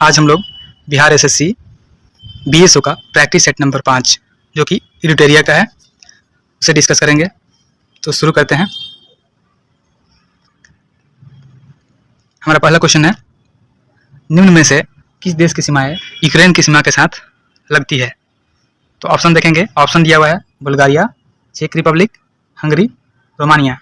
आज हम लोग बिहार एसएससी बीएसओ का प्रैक्टिस सेट नंबर 5 जो कि इरिटेरिया का है उसे डिस्कस करेंगे। तो शुरू करते हैं। हमारा पहला क्वेश्चन है, निम्न में से किस देश की सीमाएं यूक्रेन की सीमा के साथ लगती है? तो ऑप्शन देखेंगे। ऑप्शन दिया हुआ है बुल्गारिया, चेक रिपब्लिक, हंगरी, रोमानिया।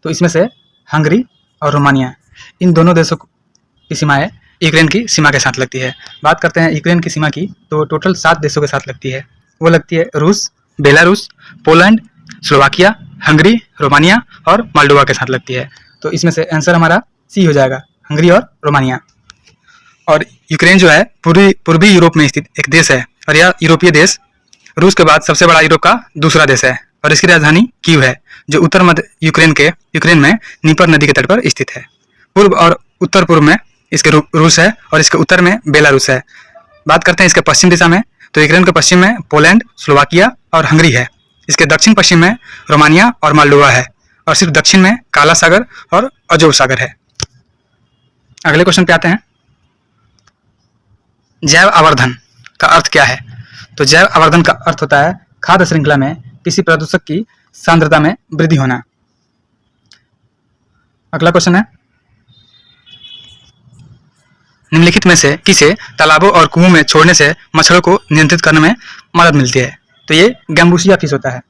तो इसमें से हंगरी और रोमानिया इन दोनों देशों की सीमाएं यूक्रेन की सीमा के साथ लगती है। बात करते हैं यूक्रेन की सीमा की, तो टोटल 7 देशों के साथ लगती है। वो लगती है रूस, Belarus, Poland, Slovakia, Hungary, Romania और मोल्डोवा के साथ लगती है। तो इसमें से आंसर हमारा सी हो जाएगा, हंगरी और रोमानिया। और यूक्रेन जो है पूर्वी यूरोप में स्थित एक देश है और यह यूरोपीय देश रूस के बाद सबसे बड़ा यूरोप का दूसरा देश है और इसकी राजधानी कीव है जो उत्तर मध्य यूक्रेन में नीपर नदी के तट पर स्थित है। पूर्व और उत्तर पूर्व में इसके रूस है और इसके उत्तर में बेलारूस है। बात करते हैं इसके पश्चिम दिशा में, तो यूक्रेन के पश्चिम में पोलैंड, स्लोवाकिया और हंगरी है। इसके दक्षिण पश्चिम में रोमानिया और मोल्डोवा है और सिर्फ दक्षिण में काला सागर और अजोव सागर है। अगले क्वेश्चन पे आते हैं, जैव आवर्धन का अर्थ क्या है? तो जैव आवर्धन का अर्थ होता है खाद्य श्रृंखला में किसी प्रदूषक की सांद्रता में वृद्धि होना। अगला क्वेश्चन है, निम्नलिखित में से किसे तालाबों और कुओं में छोड़ने से मच्छरों को नियंत्रित करने में मदद मिलती है? तो ये गैम्बूसिया फिश होता है।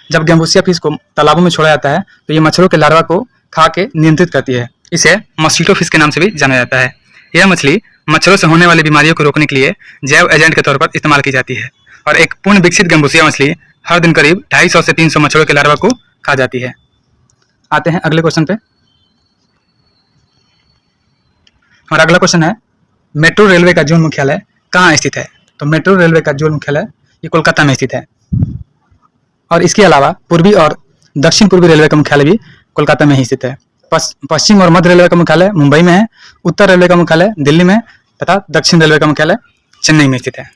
जब गैम्बूसिया फिश को तालाबों में छोड़ा जाता है तो ये मच्छरों के लार्वा को खा के नियंत्रित करती है। इसे मस्कीटो फिश के नाम से भी जाना जाता है। यह मछली मच्छरों से होने वाली बीमारियों को रोकने के लिए जैव एजेंट के तौर पर इस्तेमाल की जाती है और एक पूर्ण विकसित गैम्बूसिया मछली हर दिन करीब 250 से 300 मच्छरों के लार्वा को खा जाती है। आते हैं अगले क्वेश्चन पे। हमारा अगला क्वेश्चन है, मेट्रो रेलवे का जोन मुख्यालय कहाँ स्थित है? तो मेट्रो रेलवे का जोन मुख्यालय ये कोलकाता में स्थित है और इसके अलावा पूर्वी और दक्षिण पूर्वी रेलवे का मुख्यालय भी कोलकाता में ही स्थित है। पश्चिम और मध्य रेलवे का मुख्यालय मुंबई में है, उत्तर रेलवे का मुख्यालय दिल्ली में तथा दक्षिण रेलवे का मुख्यालय चेन्नई में स्थित है।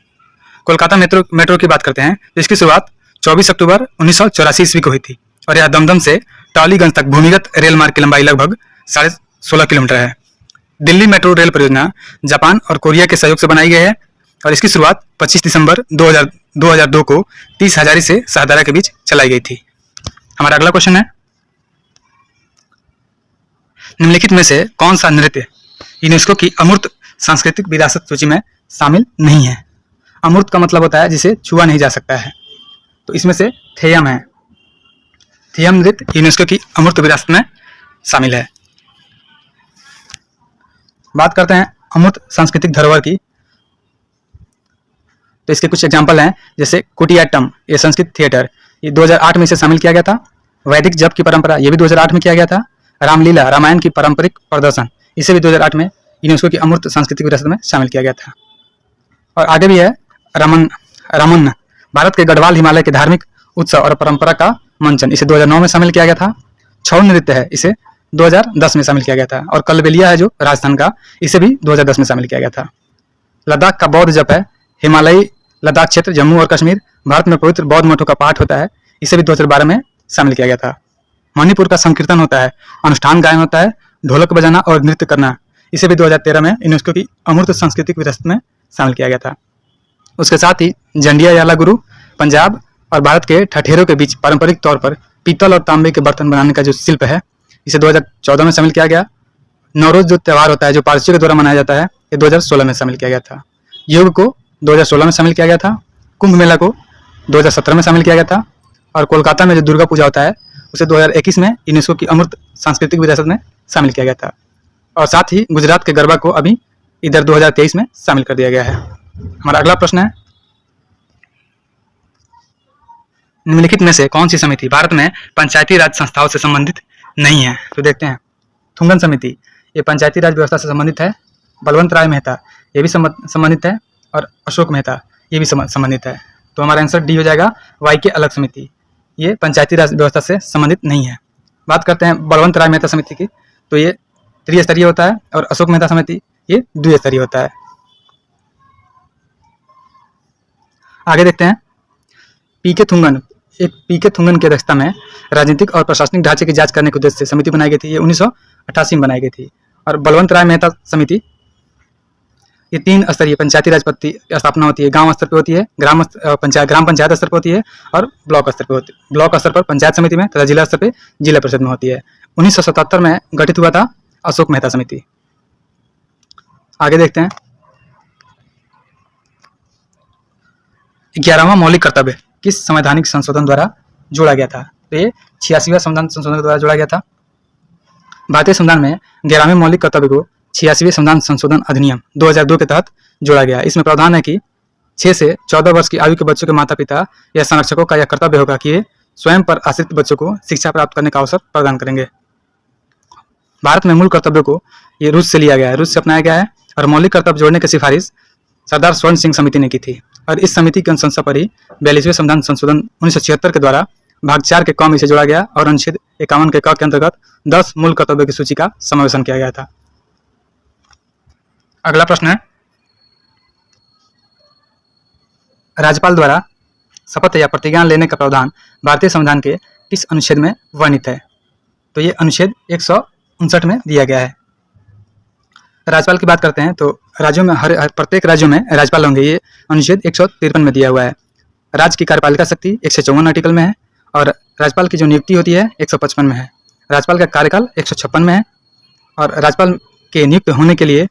कोलकाता मेट्रो की बात करते हैं तो इसकी शुरुआत 24 अक्टूबर 1984 ईस्वी को हुई थी और यह दमदम से टॉलीगंज तक भूमिगत रेल मार्ग की लंबाई लगभग 16.5 किलोमीटर है। दिल्ली मेट्रो रेल परियोजना जापान और कोरिया के सहयोग से बनाई गई है और इसकी शुरुआत 25 दिसंबर 2002 को 30 हजारी से शाहदरा के बीच चलाई गई थी। हमारा अगला क्वेश्चन है, निम्नलिखित में से कौन सा नृत्य यूनेस्को की अमूर्त सांस्कृतिक विरासत सूची में शामिल नहीं है? अमूर्त का मतलब होता है जिसे छुआ नहीं जा सकता है, तो इसमें से थेयम है। थेयम नृत्य यूनेस्को की अमूर्त विरासत में शामिल है। बात करते हैं अमूर्त सांस्कृतिक धरोहर की, तो इसके कुछ एग्जाम्पल हैं, जैसे कुटियाट्टम, ये संस्कृत थिएटर, ये 2008 में इसे शामिल किया गया था। वैदिक जप की परंपरा, ये भी 2008 में किया गया था। रामलीला, रामायण की पारंपरिक प्रदर्शन, इसे भी 2008 में यूनेस्को की अमूर्त सांस्कृतिक विरासत में शामिल किया गया था। और आगे भी है रामन, भारत के गढ़वाल हिमालय के धार्मिक उत्सव और परंपरा का मंचन, इसे 2009 में शामिल किया गया था। छऊ नृत्य है, इसे 2010 में शामिल किया गया था। और कलबेलिया है जो राजस्थान का, इसे भी 2010 में शामिल किया गया था। लद्दाख का बौद्ध जप है, हिमालयी लद्दाख क्षेत्र, जम्मू और कश्मीर, भारत में पवित्र बौद्ध मठों का पाठ होता है, इसे भी 2012 में शामिल किया गया था। मणिपुर का संकीर्तन होता है, अनुष्ठान गायन होता है, ढोलक बजाना और नृत्य करना, इसे भी 2013 में यूनेस्को की अमूर्त सांस्कृतिक विरासत में शामिल किया गया था। उसके साथ ही जंडिया याला गुरु, पंजाब और भारत के ठठेरों के बीच पारंपरिक तौर पर पीतल और तांबे के बर्तन बनाने का जो शिल्प है, इसे 2014 में शामिल किया गया। नवरोज जो त्यौहार होता है जो पारसियों के द्वारा मनाया जाता है, ये 2016 में शामिल किया गया था। योग को 2016 में शामिल किया गया था। कुंभ मेला को 2017 में शामिल किया गया था और कोलकाता में जो दुर्गा पूजा होता है उसे 2021 में यूनेस्को की अमूर्त सांस्कृतिक विरासत में शामिल किया गया था। और साथ ही गुजरात के गरबा को अभी इधर 2023 में शामिल कर दिया गया है। हमारा अगला प्रश्न है, निम्नलिखित में से कौन सी समिति भारत में पंचायती राज संस्थाओं से संबंधित नहीं है? तो देखते हैं, थुंगन समिति, ये पंचायती राज व्यवस्था से संबंधित है। बलवंत राय मेहता, ये भी संबंधित है और अशोक मेहता, ये भी संबंधित है। तो हमारा आंसर डी हो जाएगा, वाई के अलग समिति, ये पंचायती राज व्यवस्था से संबंधित नहीं है। बात करते हैं बलवंत राय मेहता समिति की, तो ये त्रिस्तरीय होता है और अशोक मेहता समिति ये द्विस्तरीय होता है। आगे देखते हैं, पीके थुंगन की अध्यक्षता में राजनीतिक और प्रशासनिक ढांचे की जांच करने के उद्देश्य से समिति बनाई गई थी, ये 1988 में बनाई गई थी। और बलवंत राय मेहता समिति ये 3 स्तरीय पंचायती राज पद्धति की स्थापना होती है। गांव स्तर पे होती है, ग्राम पंचायत स्तर पे होती है और ब्लॉक स्तर पे होती है। ब्लॉक स्तर पर पंचायत समिति में तथा जिला स्तर पे जिला परिषद में होती है। 1977 में गठित हुआ था अशोक मेहता समिति। आगे देखते हैं। 11वां मौलिक कर्तव्य किस संवैधानिक संशोधन द्वारा जोड़ा गया था? तो ये 86वां संविधान संशोधन द्वारा जोड़ा गया था। भारतीय संविधान में 11वें मौलिक कर्तव्य को 86वें संविधान संशोधन अधिनियम 2002 के तहत जोड़ा गया। इसमें प्रावधान है कि 6 से 14 वर्ष की आयु के बच्चों के माता पिता या संरक्षकों का यह कर्तव्य होगा कि ये स्वयं पर आश्रित बच्चों को शिक्षा प्राप्त करने का अवसर प्रदान करेंगे। भारत में मूल कर्तव्य को ये रूस से लिया गया है, रूस से अपनाया गया है और मौलिक कर्तव्य जोड़ने की सिफारिश सरदार स्वर्ण सिंह समिति ने की थी और इस समिति की अनुशंसा पर ही 42वें संविधान संशोधन 1976 के द्वारा भाग 4 के क में इसे जोड़ा गया और अनुच्छेद 51 के क के अंतर्गत 10 मूल कर्तव्यों की सूची का समावेशन किया गया था। अगला प्रश्न है, राज्यपाल द्वारा शपथ या प्रतिज्ञा लेने का प्रावधान भारतीय संविधान के किस अनुच्छेद में वर्णित है? तो ये अनुच्छेद 159 में दिया गया है। राज्यपाल की बात करते हैं तो राज्यों में प्रत्येक राज्यों में राज्यपाल होंगे, ये अनुच्छेद 153 में दिया हुआ है। राज्य की कार्यपालिका शक्ति 154 आर्टिकल में है और राज्यपाल की जो नियुक्ति होती है 155 में है। राज्यपाल का कार्यकाल 156 में है और राज्यपाल के नियुक्त होने के लिए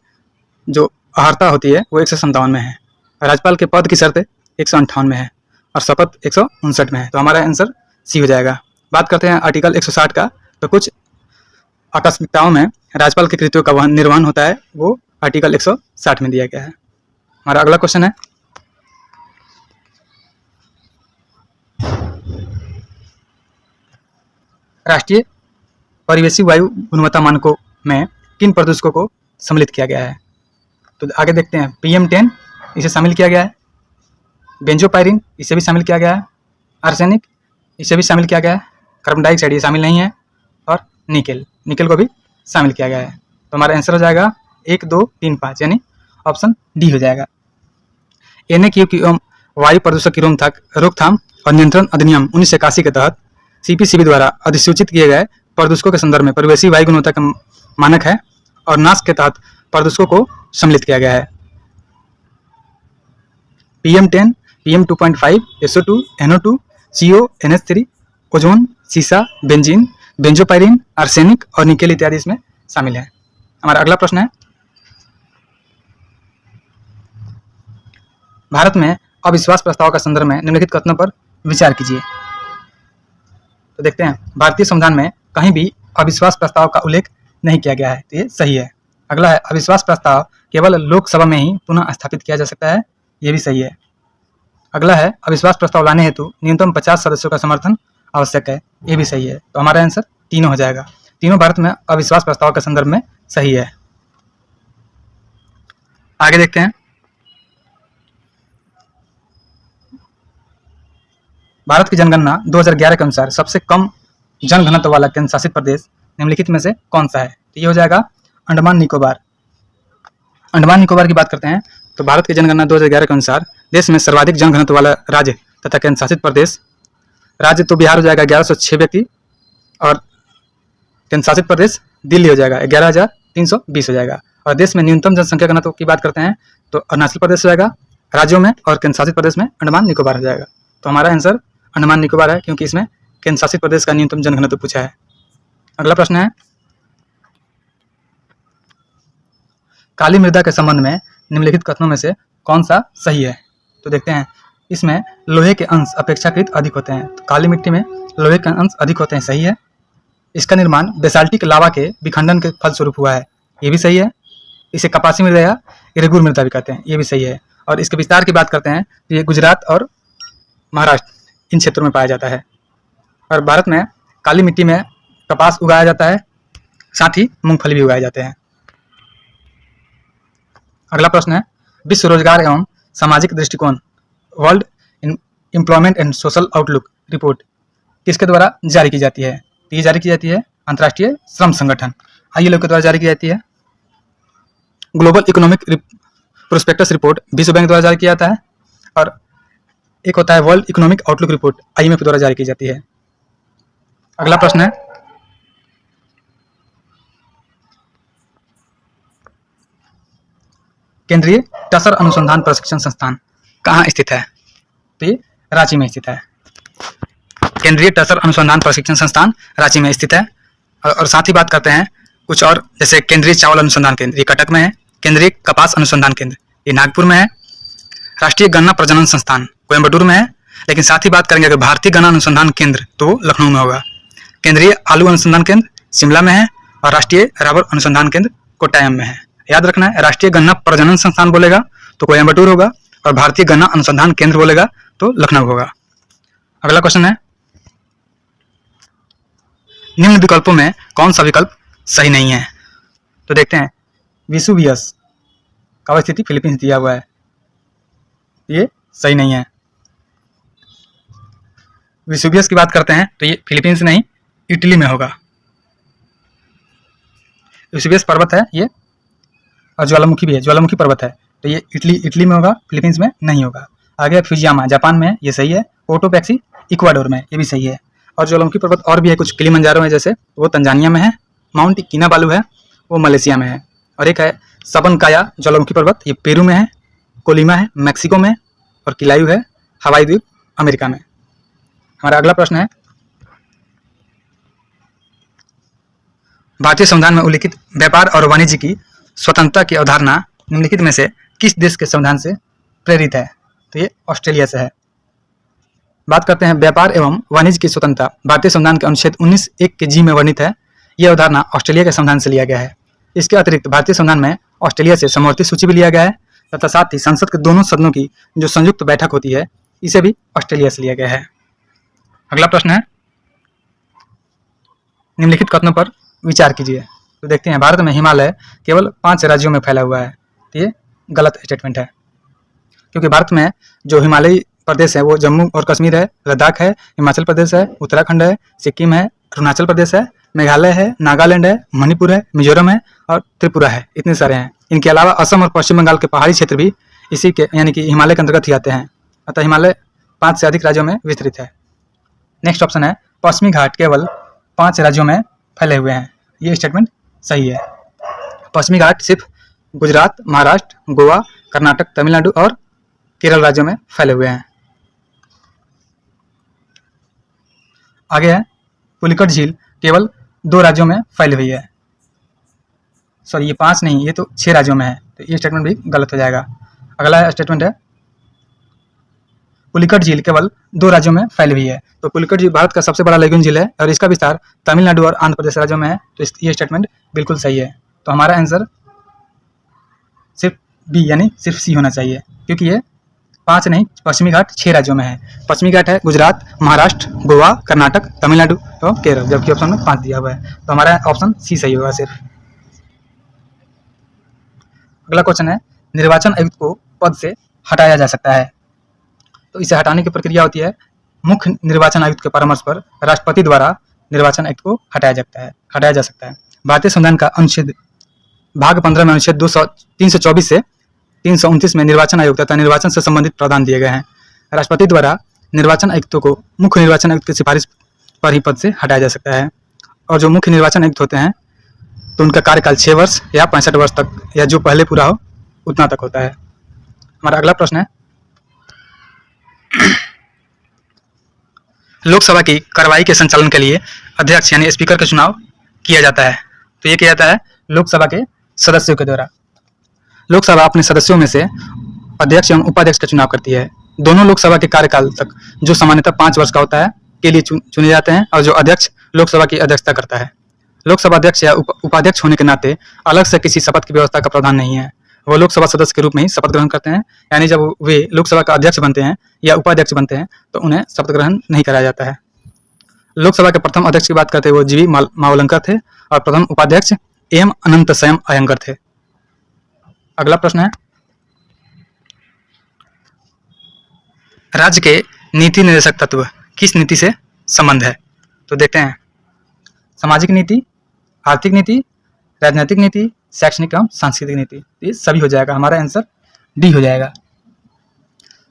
जो अर्हता होती है वो 157 में है। राज्यपाल के पद की शर्त 158 में है और शपथ 159 में है। तो हमारा आंसर सी हो जाएगा। बात करते हैं आर्टिकल 160 का, तो कुछ आकस्मिकताओं में राज्यपाल के कृत्यों का निर्वहन होता है, वो आर्टिकल 160 में दिया गया है। हमारा अगला क्वेश्चन है, राष्ट्रीय परिवेशी वायु गुणवत्ता मानकों में किन प्रदूषकों को सम्मिलित किया गया है? तो आगे देखते हैं। PM10 इसे शामिल किया गया है, बेंजोपायरिन इसे भी शामिल किया गया है, आर्सेनिक इसे भी शामिल किया गया है, कार्बन डाइऑक्साइड ये शामिल नहीं है और निकेल को भी शामिल किया गया है। तो हमारा आंसर हो जाएगा 1, 2, 3, 5 यानी ऑप्शन डी हो जाएगा। NAQ एवं वायु प्रदूषक की रोकथाम और नियंत्रण अधिनियम 1981 के तहत CPCB द्वारा अधिसूचित किए गए प्रदूषकों के संदर्भ में परिवेशी वायु गुणवत्ता का मानक है और नास के तहत प्रदूषकों को सम्मिलित किया गया है। PM10, PM2.5, SO2, NO2, CO, NH3, ozone, सीसा, बेंजीन, बेंजोपायरिन, आर्सेनिक और निकेल इत्यादि इसमें शामिल है। हमारा अगला प्रश्न है, भारत में अविश्वास प्रस्ताव का संदर्भ में निम्नलिखित कथनों पर विचार कीजिए। तो देखते हैं, भारतीय संविधान में कहीं भी अविश्वास प्रस्ताव का उल्लेख नहीं किया गया है, तो ये सही है। अगला है, अविश्वास प्रस्ताव केवल लोकसभा में ही पुनः स्थापित किया जा सकता है, ये भी सही है। अगला है, अविश्वास प्रस्ताव लाने हेतु न्यूनतम 50 सदस्यों का समर्थन आवश्यक है, ये भी सही है। तो हमारा आंसर तीनों हो जाएगा। तीनों भारत में अविश्वास प्रस्ताव के संदर्भ में सही है। आगे देखते हैं, भारत की जनगणना 2011 के अनुसार सबसे कम जनघनत्व वाला केंद्र शासित प्रदेश निम्नलिखित में से कौन सा है? तो ये हो जाएगा अंडमान निकोबार। अंडमान निकोबार की बात करते हैं तो भारत की जनगणना 2011 के अनुसार देश में सर्वाधिक जनघनत्व वाला राज्य तथा केंद्र शासित प्रदेश राज्य तो बिहार हो जाएगा 1106 व्यक्ति और केंद्र शासित प्रदेश दिल्ली हो जाएगा 11,320 हो जाएगा। और देश में न्यूनतम जनसंख्या घनत्व की बात करते हैं तो अरुणाचल प्रदेश हो जाएगा राज्यों में और केंद्र शासित प्रदेश में अंडमान निकोबार हो जाएगा। तो हमारा आंसर अंडमान निकोबार है क्योंकि इसमें केंद्र शासित प्रदेश का न्यूनतम जनघनत्व पूछा है। अगला प्रश्न है, काली मृदा के संबंध में निम्नलिखित कथनों में से कौन सा सही है? तो देखते हैं, इसमें लोहे के अंश अपेक्षाकृत अधिक होते हैं। तो काली मिट्टी में लोहे के अंश अधिक होते हैं, सही है। इसका निर्माण बेसाल्टिक लावा के विखंडन के फलस्वरूप हुआ है, ये भी सही है। इसे कपासी मृदा या रेगुर मृदा भी कहते हैं, ये भी सही है। और इसके विस्तार की बात करते हैं तो ये गुजरात और महाराष्ट्र इन क्षेत्रों में पाया जाता है। और भारत में काली मिट्टी में कपास उगाया जाता है, साथ ही मूंगफली भी उगाए जाते हैं। अगला प्रश्न है, विश्व रोजगार एवं सामाजिक दृष्टिकोण world employment and social outlook report किसके द्वारा जारी की जाती है? तो ये जारी की जाती है अंतर्राष्ट्रीय श्रम संगठन ILO के द्वारा जारी की जाती है। ग्लोबल इकोनॉमिक प्रोस्पेक्टस रिपोर्ट विश्व बैंक द्वारा जारी किया जाता है और एक होता है world economic outlook report IMF द्वारा जारी की जाती है। अगला प्रश्न है, केंद्रीय टसर अनुसंधान प्रशिक्षण संस्थान कहाँ स्थित है? तो ये रांची में स्थित है। केंद्रीय टसर अनुसंधान प्रशिक्षण संस्थान रांची में स्थित है। और साथ ही बात करते हैं कुछ और, जैसे केंद्रीय चावल अनुसंधान केंद्र ये कटक में है, केंद्रीय कपास अनुसंधान केंद्र ये नागपुर में है, राष्ट्रीय गन्ना प्रजनन संस्थान कोयम्बटूर में है। लेकिन साथ ही बात करेंगे अगर भारतीय गन्ना अनुसंधान केंद्र तो लखनऊ में होगा, केंद्रीय आलू अनुसंधान केंद्र शिमला में है और राष्ट्रीय रबर अनुसंधान केंद्र कोट्टायम में है। याद रखना है, राष्ट्रीय गन्ना प्रजनन संस्थान बोलेगा तो कोयम्बटूर होगा और भारतीय गन्ना अनुसंधान केंद्र बोलेगा तो लखनऊ होगा। अगला क्वेश्चन है, निम्न विकल्पों में कौन सा विकल्प सही नहीं है? तो देखते हैं, वेसुवियस का स्थिति फिलीपींस दिया हुआ है, ये सही नहीं है। वेसुवियस की बात करते हैं तो ये फिलीपींस नहीं इटली में होगा। वेसुवियस पर्वत है ये और ज्वालामुखी भी है, ज्वालामुखी पर्वत है तो ये इटली में होगा, फिलीपींस में नहीं होगा। आगे फ्यूजियामा जापान में है, ये सही है। कोटोपैक्सी इक्वाडोर में, ये भी सही है। और ज्वालामुखी पर्वत और भी है, कुछ किलिमंजारो में जैसे वो तंजानिया में है, माउंट किनाबालू है वो मलेशिया में है, और एक है सबनकाया ज्वालामुखी पर्वत ये पेरू में है, कोलिमा है मैक्सिको में, और किलायू है हवाई द्वीप अमेरिका में। हमारा अगला प्रश्न है, भारतीय संविधान में उल्लिखित व्यापार और वाणिज्य की स्वतंत्रता की अवधारणा निम्नलिखित में से किस देश के संविधान से प्रेरित है? तो ये ऑस्ट्रेलिया से है। बात करते हैं व्यापार एवं वाणिज्य की स्वतंत्रता, भारतीय संविधान के अनुच्छेद 19(1) के जी में वर्णित है। यह अवधारणा ऑस्ट्रेलिया के संविधान से लिया गया है। इसके अतिरिक्त भारतीय संविधान में ऑस्ट्रेलिया से समवर्ती सूची भी लिया गया है तथा साथ ही संसद के दोनों सदनों की जो संयुक्त बैठक होती है इसे भी ऑस्ट्रेलिया से लिया गया है। अगला प्रश्न है, निम्नलिखित कथनों पर विचार कीजिए। तो देखते हैं, भारत में हिमालय केवल 5 राज्यों में फैला हुआ है, तो ये गलत स्टेटमेंट है, क्योंकि भारत में जो हिमालयी प्रदेश है वो जम्मू और कश्मीर है, लद्दाख है, हिमाचल प्रदेश है, उत्तराखंड है, सिक्किम है, अरुणाचल प्रदेश है, मेघालय है, नागालैंड है, मणिपुर है, मिजोरम है और त्रिपुरा है, इतने सारे हैं। इनके अलावा असम और पश्चिम बंगाल के पहाड़ी क्षेत्र भी इसी के यानी कि हिमालय के अंतर्गत ही आते हैं, अतः हिमालय 5 से अधिक राज्यों में विस्तृत है। नेक्स्ट ऑप्शन है, पश्चिमी घाट केवल 5 राज्यों में फैले हुए हैं, ये स्टेटमेंट सही है। पश्चिमी घाट सिर्फ गुजरात, महाराष्ट्र, गोवा, कर्नाटक, तमिलनाडु और केरल राज्यों में फैले हुए हैं। आगे है, पुलिकट झील केवल 2 राज्यों में फैली हुई है। सॉरी, ये 5 नहीं, ये तो 6 राज्यों में है, तो ये स्टेटमेंट भी गलत हो जाएगा। अगला स्टेटमेंट है, पुलिकट झील केवल 2 राज्यों में फैली हुई है। तो पुलिकट झील भारत का सबसे बड़ा लेगून झील है और इसका विस्तार तमिलनाडु और आंध्र प्रदेश राज्यों में है, तो ये स्टेटमेंट बिल्कुल सही है। तो हमारा आंसर सिर्फ बी यानी सिर्फ सी होना चाहिए, क्योंकि ये 5 नहीं, पश्चिमी घाट 6 राज्यों में है। पश्चिमी घाट है गुजरात, महाराष्ट्र, गोवा, कर्नाटक, तमिलनाडु और केरल, जबकि ऑप्शन में 5 दिया हुआ है, तो हमारा ऑप्शन सी सही होगा सिर्फ। अगला क्वेश्चन है, निर्वाचन आयुक्त को पद से हटाया जा सकता है। तो इसे हटाने की प्रक्रिया होती है, मुख्य निर्वाचन आयुक्त के परामर्श पर राष्ट्रपति द्वारा निर्वाचन आयुक्त को हटाया जा सकता है। भारतीय संविधान का अनुच्छेद भाग 15 में अनुच्छेद 324 से 329 में निर्वाचन आयोग तथा निर्वाचन से संबंधित प्रावधान दिए गए हैं। राष्ट्रपति द्वारा निर्वाचन आयुक्तों को मुख्य निर्वाचन आयुक्त की सिफारिश पर ही पद से हटाया जा सकता है, और जो मुख्य निर्वाचन आयुक्त होते हैं तो उनका कार्यकाल 6 वर्ष या 65 वर्ष तक या जो पहले पूरा हो उतना तक होता है। हमारा अगला प्रश्न है, लोकसभा की कार्रवाई के संचालन के लिए अध्यक्ष यानी स्पीकर का चुनाव किया जाता है। तो ये किया जाता है लोकसभा के सदस्यों के द्वारा। लोकसभा अपने सदस्यों में से अध्यक्ष एवं उपाध्यक्ष का चुनाव करती है। दोनों लोकसभा के कार्यकाल तक जो सामान्यतः 5 वर्ष का होता है के लिए चुने जाते हैं, और जो अध्यक्ष लोकसभा की अध्यक्षता करता है। लोकसभा अध्यक्ष या उपाध्यक्ष होने के नाते अलग से किसी शपथ की व्यवस्था का प्रावधान नहीं है, वो लोकसभा सदस्य के रूप में ही शपथ ग्रहण करते हैं। यानी जब वे लोकसभा का अध्यक्ष बनते हैं या उपाध्यक्ष बनते हैं तो उन्हें शपथ ग्रहण नहीं कराया जाता है। लोकसभा के प्रथम अध्यक्ष की बात करते हैं, वो जीवी मावलंकर थे, और प्रथम उपाध्यक्ष एम अनंतसयम अयंगर थे। अगला प्रश्न है, राज्य के नीति निर्देशक तत्व किस नीति से संबंध है? तो देखते हैं, सामाजिक नीति, आर्थिक नीति, राजनीतिक नीति, शैक्षणिक एवं सांस्कृतिक नीति, ये सभी हो जाएगा। हमारा आंसर डी हो जाएगा।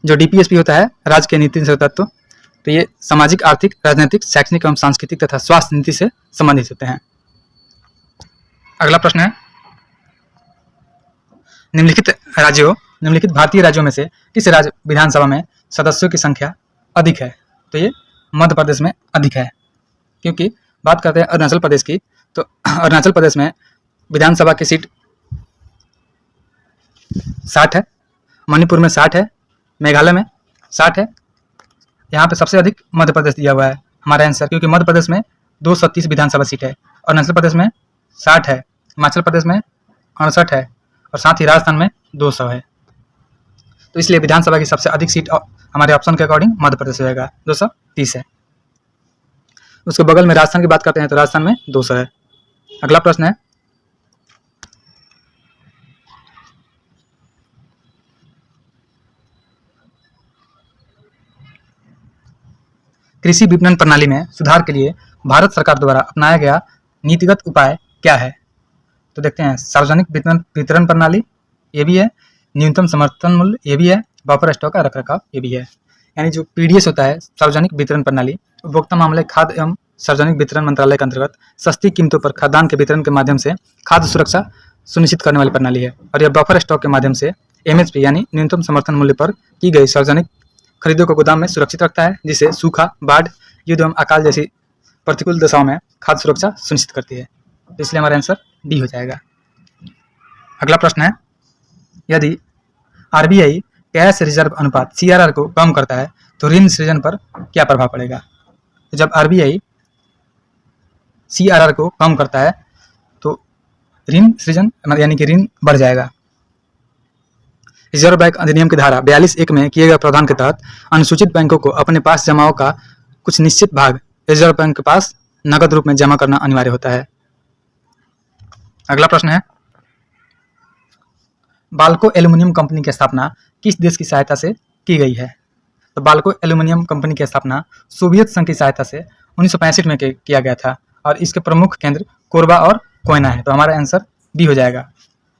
जो डीपीएसपी होता है राज्य के नीति निर्देशक तत्व, तो ये सामाजिक, आर्थिक, राजनीतिक, शैक्षणिक एवं सांस्कृतिक तथा स्वास्थ्य नीति से संबंधित होते हैं। अगला प्रश्न है, निम्नलिखित भारतीय राज्यों में से किस राज्य विधानसभा में सदस्यों की संख्या अधिक है? तो ये मध्य प्रदेश में अधिक है, क्योंकि बात करते हैं अरुणाचल प्रदेश की, तो अरुणाचल प्रदेश में विधानसभा की सीट 60 है, मणिपुर में 60 है, मेघालय में 60 है। यहाँ पे सबसे अधिक मध्य प्रदेश दिया हुआ है हमारा आंसर, क्योंकि मध्य प्रदेश में 230 विधानसभा सीट है, अरुणाचल प्रदेश में 60 है, हिमाचल प्रदेश में 68 है और साथ ही राजस्थान में 200 है। तो इसलिए विधानसभा की सबसे अधिक सीट हमारे ऑप्शन के अकॉर्डिंग मध्य प्रदेश हो जाएगा, 230 है। उसके बगल में राजस्थान की बात करते हैं तो राजस्थान में 200 है। अगला प्रश्न है, कृषि विपणन प्रणाली में सुधार के लिए भारत सरकार द्वारा अपनाया गया नीतिगत उपाय क्या है? तो देखते हैं, सार्वजनिक वितरण प्रणाली ये भी है, न्यूनतम समर्थन मूल्य ये भी है, बफर स्टॉक का रखरखाव ये भी है। यानी जो पीडीएस होता है, सार्वजनिक वितरण प्रणाली, उपभोक्ता मामले खाद्य एवं सार्वजनिक वितरण मंत्रालय के अंतर्गत सस्ती कीमतों पर खाद्यान्न के वितरण के माध्यम से खाद्य सुरक्षा सुनिश्चित करने वाली प्रणाली है। और यह बफर स्टॉक के माध्यम से एमएसपी यानी न्यूनतम समर्थन मूल्य पर की गई सार्वजनिक खरीदों को गोदाम में सुरक्षित रखता है, जिससे सूखा, बाढ़, युद्ध एवं अकाल जैसी प्रतिकूल दशाओं में खाद्य सुरक्षा सुनिश्चित करती है। तो इसलिए हमारा आंसर डी हो जाएगा। अगला प्रश्न है, यदि आरबीआई कैश रिजर्व अनुपात सीआरआर को कम करता है तो ऋण सृजन पर क्या प्रभाव पड़ेगा? तो जब आरबीआई सीआरआर को कम करता है तो ऋण सृजन यानी कि ऋण बढ़ जाएगा। रिजर्व बैंक अधिनियम की धारा 42(1) में किए गए प्रावधान के तहत अनुसूचित बैंकों को अपने पास जमाओं का कुछ निश्चित भाग रिजर्व बैंक के पास नकद रूप में जमा करना अनिवार्य होता है। अगला प्रश्न है, बाल्को एल्युमिनियम कंपनी की स्थापना किस देश की सहायता से की गई है? तो बाल्को एल्युमिनियम कंपनी की स्थापना सोवियत संघ की सहायता से 1965 में किया गया था और इसके प्रमुख केंद्र कोरबा और कोयना है। तो हमारा आंसर बी हो जाएगा।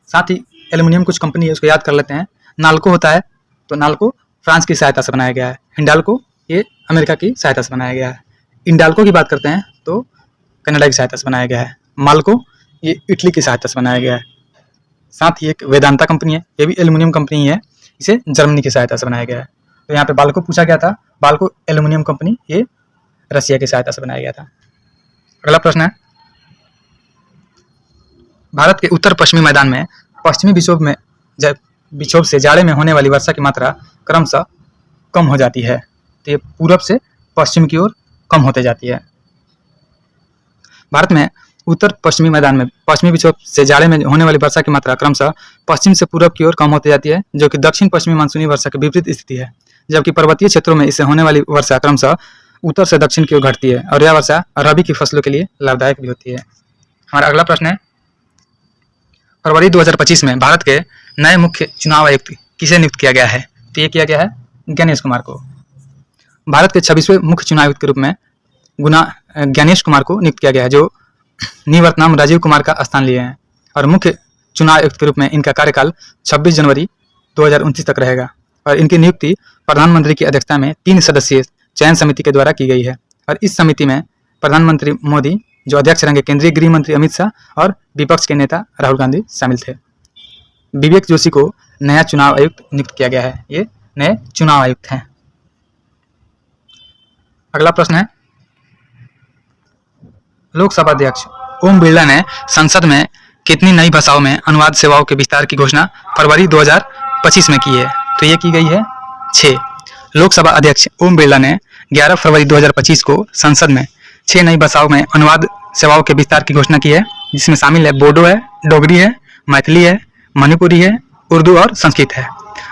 साथ ही एल्युमिनियम कुछ कंपनी है, उसको याद कर लेते हैं। नाल्को होता है, तो नाल्को फ्रांस की सहायता से बनाया गया है। हिंडाल्को ये अमेरिका की सहायता से बनाया गया है। इंडाल्को की बात करते हैं तो कनाडा की सहायता से बनाया गया है। माल्को ये इटली की सहायता से बनाया गया है। साथ ही एक वेदांता कंपनी है, ये भी एल्युमिनियम कंपनी है, इसे जर्मनी की सहायता से बनाया गया है। तो यहाँ पे बाल्को पूछा गया था, बाल्को एल्युमिनियम कंपनी ये रसिया की सहायता से बनाया गया था। अगला प्रश्न है, भारत के उत्तर पश्चिमी मैदान में पश्चिमी विक्षोभ से जाड़े में होने वाली वर्षा की मात्रा क्रमशः कम हो जाती है। तो ये पूरब से पश्चिम की ओर कम होते जाती है। भारत में उत्तर पश्चिमी मैदान में पश्चिमी विक्षोभ से जाड़े में होने वाली वर्षा की मात्रा क्रमशः पश्चिम से पूरब की ओर कम होती जाती है, जो कि दक्षिण पश्चिमी मानसूनी वर्षा की विपरीत स्थिति है। जबकि पर्वतीय क्षेत्रों में इससे होने वाली वर्षा क्रमशः उत्तर से दक्षिण की ओर घटती है और यह वर्षा रबी की फसलों के लिए लाभदायक भी होती है। हमारा अगला प्रश्न है, फरवरी 2025 में भारत के नए मुख्य चुनाव आयुक्त किसे नियुक्त किया गया है? तो ये किया गया है ज्ञानेश कुमार को। भारत के 26वें मुख्य चुनाव आयुक्त के रूप में ज्ञानेश कुमार को नियुक्त किया गया है, जो निवर्तमान राजीव कुमार का स्थान लिए हैं। और मुख्य चुनाव आयुक्त के रूप में इनका कार्यकाल 26 जनवरी 2029 तक रहेगा। और इनकी नियुक्ति प्रधानमंत्री की अध्यक्षता में 3 सदस्यीय चयन समिति के द्वारा की गई है। और इस समिति में प्रधानमंत्री मोदी, जो अध्यक्ष रहेंगे केंद्रीय गृह मंत्री अमित शाह और विपक्ष के नेता राहुल गांधी शामिल थे। विवेक जोशी को नया चुनाव आयुक्त नियुक्त किया गया है। ये नए चुनाव आयुक्त हैं। अगला प्रश्न है, लोकसभा अध्यक्ष ओम बिरला ने संसद में कितनी नई भाषाओं में अनुवाद सेवाओं के विस्तार की घोषणा फरवरी 2025 में की है? तो ये की गई है 6। लोकसभा अध्यक्ष ओम बिरला ने 11 फरवरी 2025 को संसद में 6 नई भाषाओं में अनुवाद सेवाओं के विस्तार की घोषणा की है, जिसमें शामिल है बोडो है, डोगरी है, मैथिली है, मणिपुरी है, उर्दू और संस्कृत है।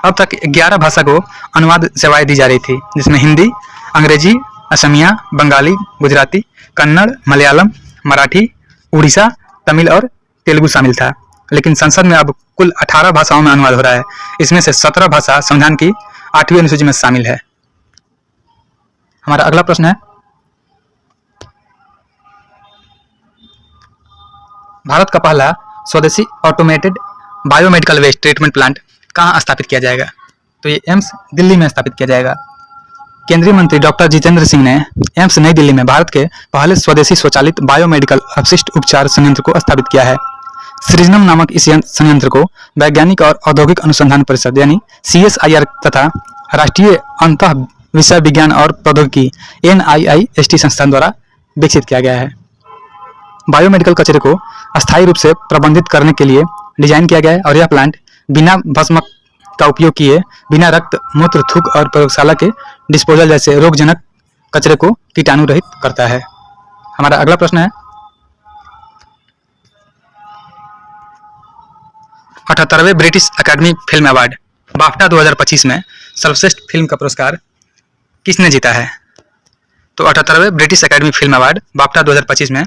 अब तक 11 भाषा को अनुवाद सेवाएं दी जा रही थी, जिसमें हिंदी, अंग्रेजी, असमिया, बंगाली, गुजराती, कन्नड़, मलयालम, मराठी, उड़ीसा, तमिल और तेलुगु शामिल था। लेकिन संसद में अब कुल 18 भाषाओं में अनुवाद हो रहा है। इसमें से 17 भाषा संविधान की 8वीं अनुसूची में शामिल है। हमारा अगला प्रश्न है, भारत का पहला स्वदेशी automated biomedical waste treatment plant कहाँ स्थापित किया जाएगा? तो ये एम्स दिल्ली में स्थापित किया जाएगा। केंद्रीय मंत्री डॉक्टर जितेंद्र सिंह ने एम्स नई दिल्ली में भारत के पहले स्वदेशी स्वचालित बायोमेडिकल अपशिष्ट उपचार संयंत्र को स्थापित किया है। सृजनम नामक इस संयंत्र को वैज्ञानिक और औद्योगिक अनुसंधान परिषद यानी CSIR तथा राष्ट्रीय अंतः विषय विज्ञान और प्रौद्योगिकी NIIST संस्थान द्वारा विकसित किया गया है। बायोमेडिकल कचरे को अस्थायी रूप से प्रबंधित करने के लिए डिजाइन किया गया है और यह प्लांट बिना भस्म का उपयोग किए बिना रक्त, मूत्र, थूक और प्रयोगशाला के डिस्पोजल जैसे रोगजनक कचरे को कीटाणु रहित करता है। हमारा अगला प्रश्न है 78वें British academy film award BAFTA 2025 में सर्वश्रेष्ठ फिल्म का पुरस्कार किसने जीता है? तो 78वें British academy film award BAFTA 2025 में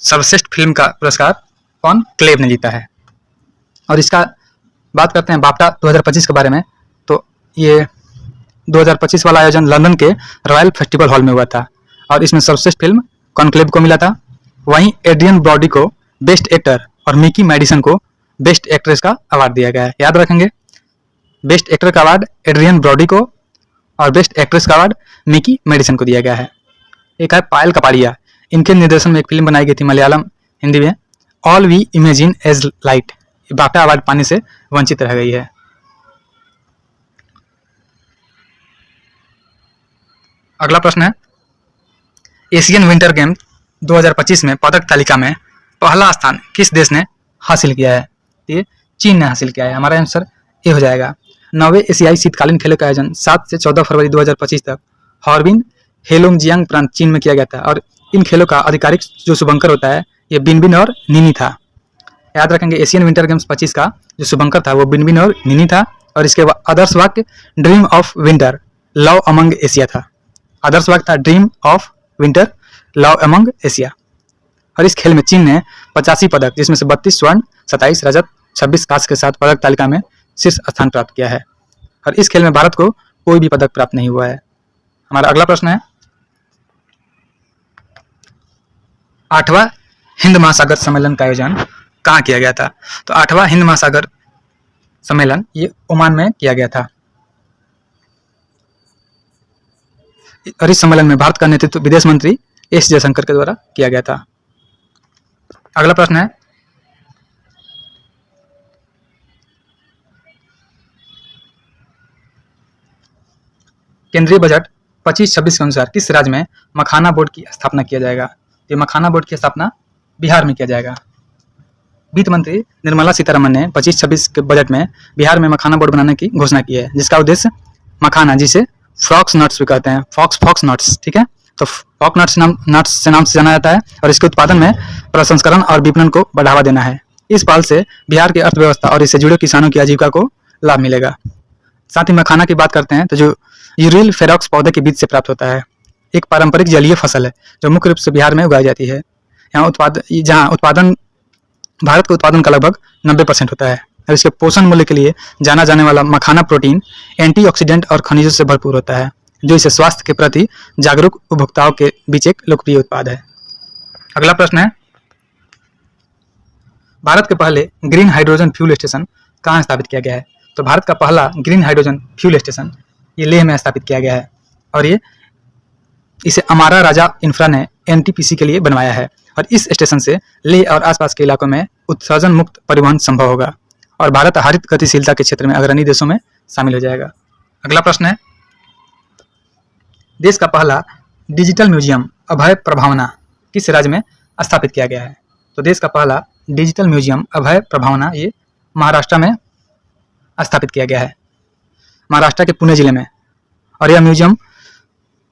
सर्वश्रेष्ठ फिल्म का पुरस्कार कौन क्लेव ने जीता है। और इसका बात करते हैं बाफ्टा 2025 के बारे में, तो ये 2025 वाला आयोजन लंदन के रॉयल फेस्टिवल हॉल में हुआ था और इसमें सर्वश्रेष्ठ फिल्म कॉन्क्लेव को मिला था। वहीं एड्रियन ब्रॉडी को बेस्ट एक्टर और मिकी मैडिसन को बेस्ट एक्ट्रेस का अवार्ड दिया गया है। याद रखेंगे, बेस्ट एक्टर का अवार्ड एड्रियन ब्रॉडी को और बेस्ट एक्ट्रेस का अवार्ड मिकी मैडिसन को दिया गया है। एक है पायल कपाड़िया, इनके निर्देशन में एक फिल्म बनाई गई थी मलयालम हिंदी में, all we imagine as light, BAFTA award पाने से वंचित रह गई है। अगला प्रश्न है एशियन विंटर गेम 2025 में पदक तालिका में पहला स्थान किस देश ने हासिल किया है? ये चीन ने हासिल किया है। हमारा आंसर ए हो जाएगा। 9वें एशियाई शीतकालीन खेलों का आयोजन 7 से 14 फरवरी 2025 तक हॉर्बिन हेलोंगजियांग प्रांत चीन में किया गया था और इन खेलों का आधिकारिक जो शुभंकर होता है ये बिनबिन और निनी था। याद रखेंगे, एशियन विंटर गेम्स 25 का जो शुभंकर था वो बिनबिन और निनी था और इसके आदर्श वाक्य dream of winter love among Asia था। आदर्श वाक्य था dream of winter love among Asia. और इस खेल में चीन ने 85 पदक, जिसमें से 32 स्वर्ण, 27 रजत, 26 कांस्य के साथ पदक तालिका में शीर्ष स्थान प्राप्त किया है। और इस खेल में भारत को कोई भी पदक प्राप्त नहीं हुआ है। हमारा अगला प्रश्न है 8वां हिंद महासागर सम्मेलन का आयोजन कहाँ किया गया था? तो 8वां हिंद महासागर सम्मेलन ये ओमान में किया गया था और इस सम्मेलन में भारत का नेतृत्व विदेश मंत्री एस जयशंकर के द्वारा किया गया था। अगला प्रश्न है केंद्रीय बजट 25-26 के अनुसार किस राज्य में मखाना बोर्ड की स्थापना किया जाएगा? ये मखाना बोर्ड की स्थापना बिहार में किया जाएगा। वित्त मंत्री निर्मला सीतारमण ने 25-26 के बजट में बिहार में मखाना बोर्ड बनाने की घोषणा की है, जिसका उद्देश्य मखाना, जिसे फ्रॉक्स नट्स भी कहते हैं, फॉक्स नट्स, ठीक है, तो फॉक्स नट्स से नाम से जाना जाता है और इसके उत्पादन में प्रसंस्करण और विपणन को बढ़ावा देना है। इस पहल से बिहार की अर्थव्यवस्था और इससे जुड़े किसानों की आजीविका को लाभ मिलेगा। साथ ही मखाना की बात करते हैं तो जो यूरिल फेरॉक्स पौधे के बीज से प्राप्त होता है, एक पारंपरिक जलीय फसल है जो मुख्य रूप से बिहार में उगाई जाती है। जहाँ उत्पादन भारत के उत्पादन का लगभग 90% होता है और इसके पोषण मूल्य के लिए जाना जाने वाला मखाना प्रोटीन, एंटीऑक्सीडेंट और खनिजों से भरपूर होता है, जो इसे स्वास्थ्य के प्रति जागरूक उपभोक्ताओं के बीच एक लोकप्रिय उत्पाद है। अगला प्रश्न है भारत के पहले ग्रीन हाइड्रोजन फ्यूल स्टेशन कहाँ स्थापित किया गया है? तो भारत का पहला ग्रीन हाइड्रोजन फ्यूल स्टेशन ये लेह में स्थापित किया गया है और इसे अमारा राजा इंफ्रा ने NTPC के लिए बनवाया है और इस स्टेशन से लेह और आसपास के इलाकों में उत्सर्जन मुक्त परिवहन संभव होगा और भारत हरित गतिशीलता के क्षेत्र में अग्रणी देशों में शामिल हो जाएगा। अगला प्रश्न है देश का पहला डिजिटल म्यूजियम अभय प्रभावना किस राज्य में स्थापित किया गया है? तो देश का पहला डिजिटल म्यूजियम अभय प्रभावना ये महाराष्ट्र में स्थापित किया गया है, महाराष्ट्र के पुणे जिले में, और यह म्यूजियम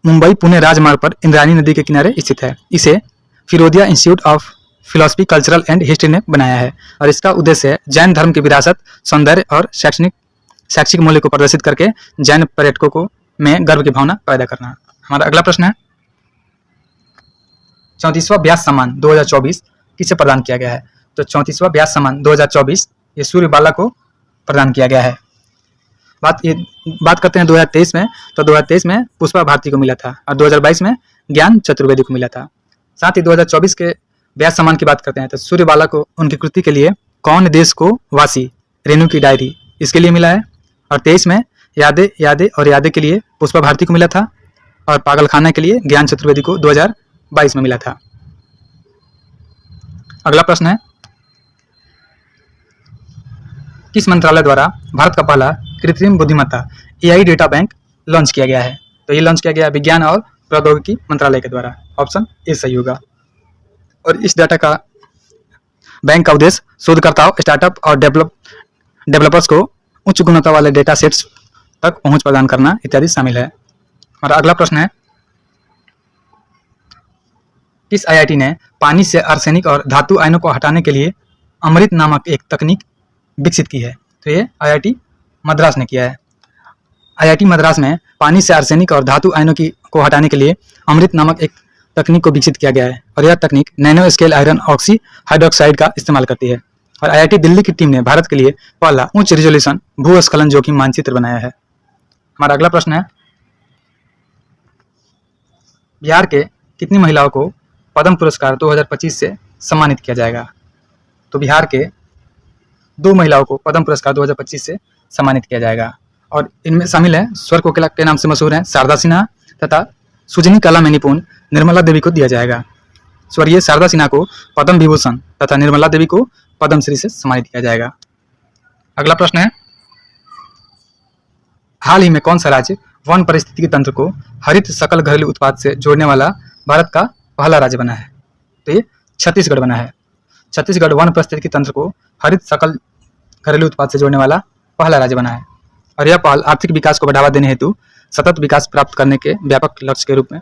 मुंबई पुणे राजमार्ग पर इंद्रायणी नदी के किनारे स्थित है। इसे Firodia institute of philosophy, cultural and history ने बनाया है और इसका उद्देश्य है जैन धर्म की विरासत, सौंदर्य और शैक्षिक मूल्य को प्रदर्शित करके जैन पर्यटकों को में गर्व की भावना पैदा करना। हमारा अगला प्रश्न है 34वां व्यास सम्मान 2024 किसे प्रदान किया गया है? तो 34वां व्यास सम्मान 2024 ये सूर्य बाला को प्रदान किया गया है। बात करते हैं 2023 में, तो 2023 में पुष्पा भारती को मिला था और 2022 में ज्ञान चतुर्वेदी को मिला था। साथ ही 2024 के व्यास सम्मान की बात करते हैं तो सूर्य बाला को उनकी कृति के लिए कौन देश को वासी, रेणु की डायरी, इसके लिए मिला है और 23 में यादें और यादें के लिए पुष्पा भारती को मिला था और पागलखाना के लिए ज्ञान चतुर्वेदी को 2022 में मिला था। अगला प्रश्न है किस मंत्रालय द्वारा भारत का पहला कृत्रिम बुद्धिमत्ता एआई डेटा बैंक लॉन्च किया गया है? तो ये लॉन्च किया गया विज्ञान और प्रौद्योगिकी मंत्रालय के द्वारा। ऑप्शन ए सही होगा। और इस डाटा का बैंक का उद्देश्य शोधकर्ताओं, स्टार्टअप और डेवलपर्स को उच्च गुणवत्ता वाले डेटा सेट्स तक पहुंच प्रदान करना इत्यादि शामिल है। हमारा अगला प्रश्न है, किस आईआईटी ने पानी से आर्सेनिक और धातु आयनों को हटाने के लिए अमृत नामक एक तकनीक विकसित की है? तो ये आईआईटी मद्रास ने किया है। आईआईटी मद्रास में पानी से आर्सेनिक और धातु आयनों को हटाने के लिए अमृत नामक एक तकनीक को विकसित किया गया है और यह तकनीक nano scale iron oxy hydroxide का इस्तेमाल करती है। और आईआईटी दिल्ली की टीम ने भारत के लिए पहला उच्च रिजोल्यूशन भूस्खलन जोखिम मानचित्र बनाया है। हमारा अगला प्रश्न है, बिहार के कितनी महिलाओं को पद्म पुरस्कार 2025 से सम्मानित किया जाएगा? तो बिहार के 2 महिलाओं को पद्म पुरस्कार 2025 से सम्मानित किया जाएगा और इनमें शामिल है स्वर कोकिला के नाम से मशहूर हैं शारदा सिन्हा तथा सुजनी कला में निपुण निर्मला देवी को दिया जाएगा। स्वर्गीय शारदा सिन्हा को पद्म विभूषण तथा निर्मला देवी को पद्मश्री से सम्मानित किया जाएगा। अगला प्रश्न है, हाल ही में कौन सा राज्य वन पारिस्थितिकी तंत्र को हरित सकल घरेलू उत्पाद से जोड़ने वाला भारत का पहला राज्य बना है? तो ये छत्तीसगढ़ बना है। छत्तीसगढ़ वन पारिस्थितिकी तंत्र को हरित सकल घरेलू उत्पाद से जोड़ने वाला पहला राज्य बना है और यह पहल आर्थिक विकास को बढ़ावा देने हेतु सतत विकास प्राप्त करने के व्यापक लक्ष्य के रूप में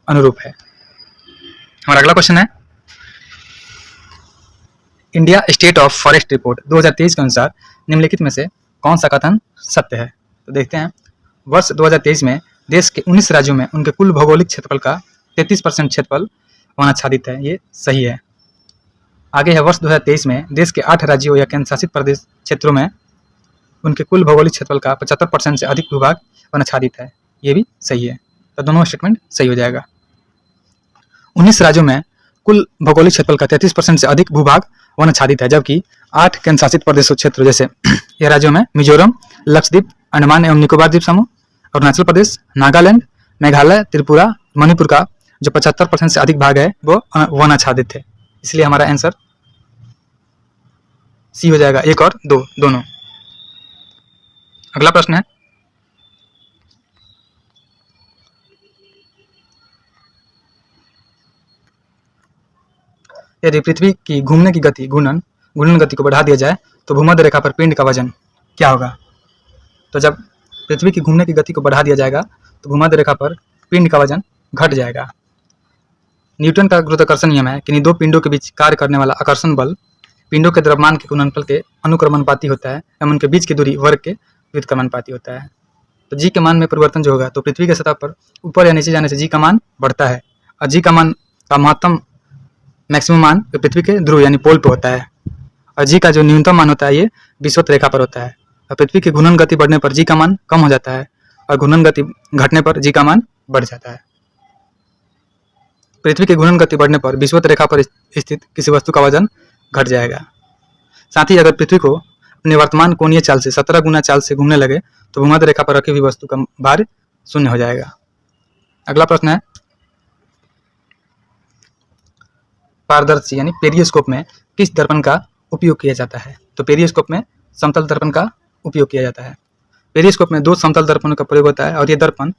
अनुरूप है। हमारा अगला क्वेश्चन है, India state of forest report 2023 के अनुसार निम्नलिखित में से कौन सा कथन सत्य है? तो देखते हैं, वर्ष 2023 में देश के 19 राज्यों में उनके कुल भौगोलिक क्षेत्रफल का 33% क्षेत्रफल वनाच्छादित है। ये सही है। आगे है, वर्ष 2023 में देश के 8 राज्यों या केंद्र शासित प्रदेश क्षेत्रों में उनके कुल भौगोलिक क्षेत्रफल का 75% से अधिक भूभाग वनाच्छादित है। ये भी सही है, तो दोनों स्टेटमेंट सही हो जाएगा। 19 राज्यों में कुल भौगोलिक क्षेत्रफल का 33% से अधिक भूभाग वनाच्छादित है, जबकि 8 केंद्र शासित प्रदेशों क्षेत्रों जैसे ये राज्यों में मिजोरम, लक्षद्वीप, अंडमान एवं निकोबार द्वीप समूह, अरुणाचल प्रदेश, नागालैंड, मेघालय, त्रिपुरा, मणिपुर का जो 75% से अधिक भाग है वो वनाच्छादित है। इसलिए हमारा आंसर सी हो जाएगा, 1 और 2 दोनों। अगला प्रश्न है, यदि पृथ्वी की घूमने की गति घूर्णन गति को बढ़ा दिया जाए तो भूमध्य रेखा पर पिंड का वजन क्या होगा? तो जब पृथ्वी की घूमने की गति को बढ़ा दिया जाएगा तो भूमध्य रेखा पर पिंड का वजन घट जाएगा। न्यूटन का गुरुत्वाकर्षण नियम है कि इन 2 पिंडों के बीच कार्य करने वाला आकर्षण बल पिंडों के द्रव्यमान के गुणनफल के अनुक्रमणपाती होता है एवं उनके बीच की दूरी वर्ग के व्युत्क्रमणपाती होता है। तो जी के मान में परिवर्तन जो होगा तो पृथ्वी के सतह पर ऊपर या नीचे जाने से जी का मान बढ़ता है और जी का मान का महत्तम मैक्सिमम मान पृथ्वी के ध्रुव यानी पोल पे होता है और जी का जो न्यूनतम मान होता है ये विषुवत रेखा पर होता है। और पृथ्वी की घूर्णन गति बढ़ने पर जी का मान कम हो जाता है और घूर्णन गति घटने पर जी का मान बढ़ जाता है। पृथ्वी की घूर्णन गति बढ़ने पर विषुवत रेखा पर स्थित किसी वस्तु का वजन घट जाएगा। साथ ही अगर पृथ्वी को अपने वर्तमान कोणीय चाल से 17 गुना चाल से घूमने लगे तो भूमध्य रेखा पर रखी हुई वस्तु का भार 0 हो जाएगा। अगला प्रश्न है, पारदर्शी यानी पेरियोस्कोप में किस दर्पण का उपयोग किया जाता है? तो पेरियोस्कोप में समतल दर्पण का उपयोग किया जाता है। पेरियोस्कोप में 2 समतल दर्पणों का प्रयोग होता है और ये दर्पण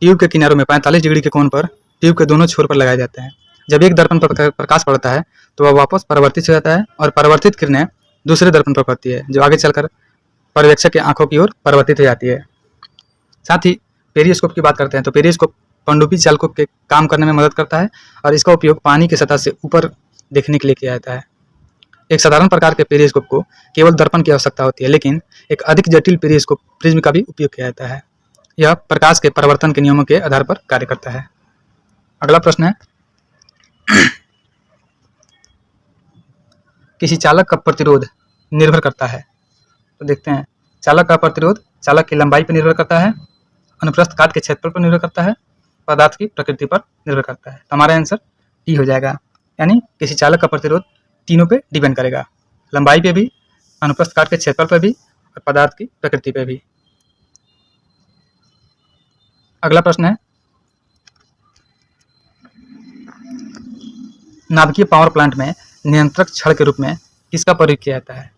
ट्यूब के किनारों में 45 डिग्री के कोण पर ट्यूब के दोनों छोर पर लगाए जाते हैं। जब एक दर्पण पर प्रकाश पड़ता है तो वह वापस परावर्तित हो जाता है और परावर्तित किरणें दूसरे दर्पण पर पड़ती है जो आगे चलकर पर्यवेक्षक के आंखों की ओर परावर्तित हो जाती है। साथ ही पेरियोस्कोप की बात करते हैं तो पेरियोस्कोप पनडुब्बी चालकों के काम करने में मदद करता है और इसका उपयोग पानी की सतह से ऊपर देखने के लिए किया जाता है। एक साधारण प्रकार के पेरियोस्कोप को केवल दर्पण की आवश्यकता होती है, लेकिन एक अधिक जटिल पेरियोस्कोप प्रिज्म का भी उपयोग किया जाता है। यह प्रकाश के परावर्तन के नियमों के आधार पर कार्य करता है। अगला प्रश्न है, किसी चालक का प्रतिरोध निर्भर करता है? तो देखते हैं, चालक का प्रतिरोध चालक की लंबाई पर निर्भर करता है, अनुप्रस्थ काट के क्षेत्रफल पर निर्भर करता है, पदार्थ की प्रकृति पर निर्भर करता है। तो हमारा आंसर टी हो जाएगा, यानी किसी चालक का प्रतिरोध तीनों पे डिपेंड करेगा, लंबाई पे भी, अनुप्रस्थ काट के क्षेत्रफल पे भी और पदार्थ की प्रकृति पे भी। अगला प्रश्न है, नाभिकीय पावर प्लांट में नियंत्रक छड़ के रूप में किसका प्रयोग किया जाता है?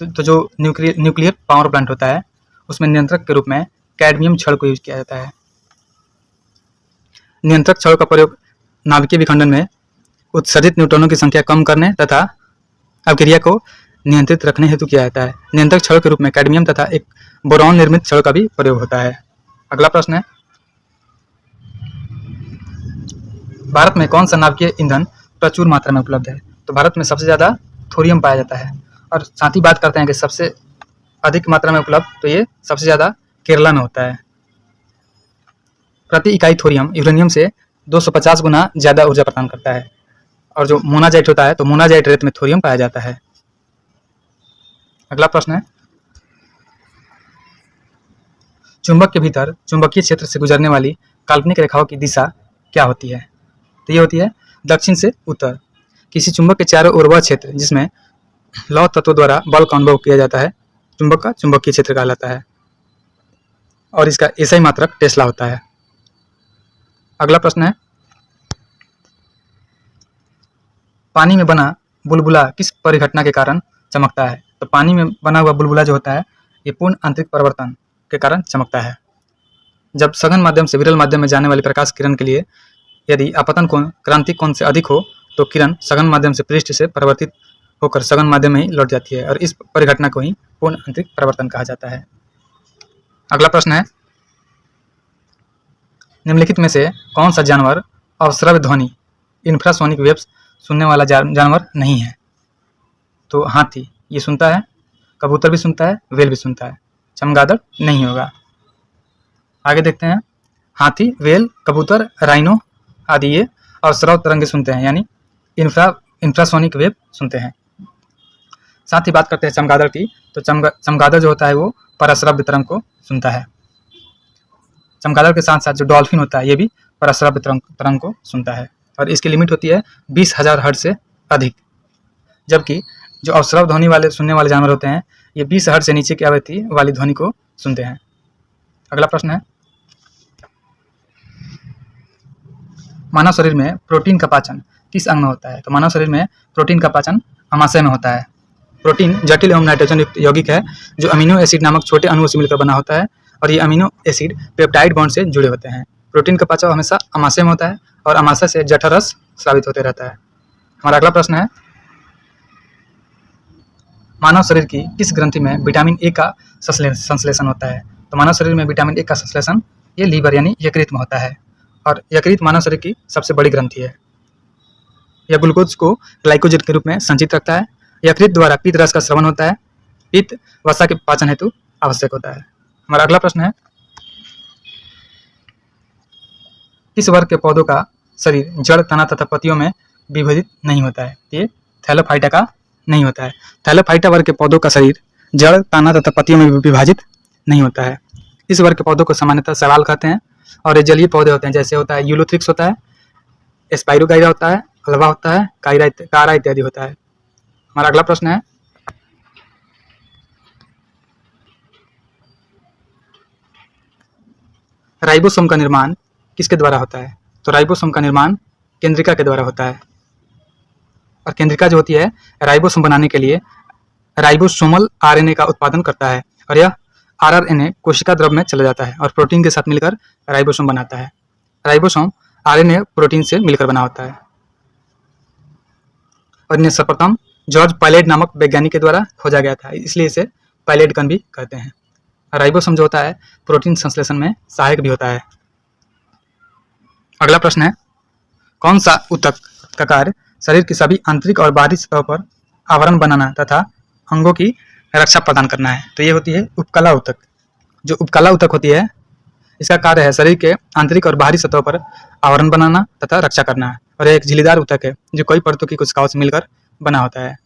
तो जो न्यूक्लियर पावर प्लांट होता है उसमें नियंत्रक के रूप में कैडमियम छड़ को यूज किया जाता है। नियंत्रक छड़ का प्रयोग नाभिकीय विखंडन में उत्सर्जित न्यूट्रॉनों की संख्या कम करने तथा अभिक्रिया को नियंत्रित रखने हेतु किया जाता है। नियंत्रक छड़ के रूप में कैडमियम तथा एक बोरॉन निर्मित छड़ का भी प्रयोग होता है। अगला प्रश्न है, भारत में कौन सा नाभिकीय ईंधन प्रचुर मात्रा में उपलब्ध है? तो भारत में सबसे ज्यादा थोरियम पाया जाता है। और साथ ही बात करते हैं कि सबसे अधिक मात्रा में उपलब्ध, तो ये सबसे ज्यादा केरला में होता है। प्रति इकाई थोरियम यूरेनियम से 250 गुना ज्यादा ऊर्जा प्रदान करता है। और जो मोनाजाइट होता है, तो मोनाजाइट रेत में थोरियम पाया जाता है। अगला प्रश्न है, चुंबक के भीतर चुंबकीय क्षेत्र से गुजरने वाली काल्पनिक रेखाओं की दिशा क्या होती है? तो ये होती है दक्षिण से उत्तर। किसी चुंबक के चारों ओर वह क्षेत्र जिसमें लौह तत्व द्वारा बल का अनुभव किया जाता है चुंबक का चुंबकीय क्षेत्र कहलाता है। और इसका एसआई मात्रक टेस्ला होता है। अगला प्रश्न है, पानी में बना बुलबुला किस परिघटना के कारण चमकता है? तो पानी में बना हुआ बुलबुला जो होता है ये पूर्ण आंतरिक परिवर्तन के कारण चमकता है। जब सघन माध्यम से विरल माध्यम में जाने वाली प्रकाश किरण के लिए यदि आपतन कोण क्रांतिक कोण से अधिक हो तो किरण सघन माध्यम से पृष्ठ से परिवर्तित होकर सघन माध्यम में ही लौट जाती है और इस परिघटना को ही पूर्ण आंतरिक परिवर्तन कहा जाता है। अगला प्रश्न है, निम्नलिखित में से कौन सा जानवर अवश्रव्य ध्वनि इंफ्रासोनिक वेव्स सुनने वाला जानवर नहीं है? तो हाथी ये सुनता है, कबूतर भी सुनता है, वेल भी सुनता है, चमगादड़ नहीं होगा। आगे देखते हैं, हाथी, वेल, कबूतर, राइनो आदि ये अवश्रव्य तरंगे सुनते हैं, यानी इंफ्रासोनिक वेव सुनते हैं। साथ ही बात करते हैं चमगादड़ की, तो चमगादड़ जो होता है वो परश्रव्य तरंग को सुनता है। चमगादड़ के साथ साथ जो डॉल्फिन होता है ये भी परश्रव्य तरंग को सुनता है और इसकी लिमिट होती है 20,000 हर्ट्ज से अधिक। जबकि जो अवश्रव्य ध्वनि वाले सुनने वाले जानवर होते हैं ये 20 हर्ट्ज से नीचे की आवृत्ति वाली ध्वनि को सुनते हैं। अगला प्रश्न है, मानव शरीर में प्रोटीन का पाचन किस अंग में होता है? तो मानव शरीर में प्रोटीन का पाचन अमाशय में होता है। प्रोटीन जटिल एवं नाइट्रोजन युक्त यौगिक है जो अमीनो एसिड नामक छोटे अणुओं से मिलकर बना होता है और ये अमीनो एसिड पेप्टाइड बॉन्ड से जुड़े होते हैं। प्रोटीन का पाचन हमेशा अमाशय में होता है और अमाशय से जठररस स्रावित होते रहता है। हमारा अगला प्रश्न है, मानव शरीर की किस ग्रंथि में विटामिन ए का संश्लेषण होता है? तो मानव शरीर में विटामिन ए का संश्लेषण ये लीवर यानी यकृत में होता है और यकृत मानव शरीर की सबसे बड़ी ग्रंथि है। यह ग्लूकोज को ग्लाइकोजेन के रूप में संचित रखता है। यकृत द्वारा पित्त रस का स्रवण होता है। पित्त वसा के पाचन हेतु आवश्यक होता है। हमारा अगला प्रश्न है, किस वर्ग के पौधों का शरीर जड़, तना तथा पत्तियों में विभाजित नहीं होता है? ये थैलोफाइटा का नहीं होता है। थैलोफाइटा वर्ग के पौधों का शरीर जड़, तना तथा पत्तियों में विभाजित नहीं होता है। इस वर्ग के पौधों को सामान्यतः शैवाल कहते हैं और ये जलीय पौधे होते हैं, जैसे होता है यूलोथ्रिक्स होता है, स्पाइरोगाइरा होता है, अल्वा होता है, कारा इत्यादि होता है। हमारा अगला प्रश्न है, राइबोसोम का निर्माण किसके द्वारा होता है? तो राइबोसोम का निर्माण केंद्रिका के द्वारा होता है और केंद्रिका जो होती है राइबोसोम बनाने के लिए राइबोसोमल आरएनए का उत्पादन करता है और यह आरआरएनए कोशिका द्रव में चला जाता है और प्रोटीन के साथ मिलकर राइबोसोम बनाता है। राइबोसोम आरएनए प्रोटीन से मिलकर बना होता है और इन्हें सर्वप्रथम जॉर्ज पायलेट नामक वैज्ञानिक के द्वारा खोजा गया था, इसलिए इसे पायलेट गन भी कहते हैं। राइबोसोम जो होता है प्रोटीन संश्लेषण में सहायक भी होता है। अगला प्रश्न है, कौन सा ऊतक का कार्य शरीर की सभी आंतरिक और बाहरी सतहों पर आवरण बनाना तथा अंगों की रक्षा प्रदान करना है? तो ये होती है उपकला ऊतक। जो उपकला ऊतक होती है इसका कार्य है शरीर के आंतरिक और बाहरी सतहों पर आवरण बनाना तथा रक्षा करना है और एक झिल्लीदार ऊतक है जो कई परतों की कोशिकाओं से मिलकर बना होता है।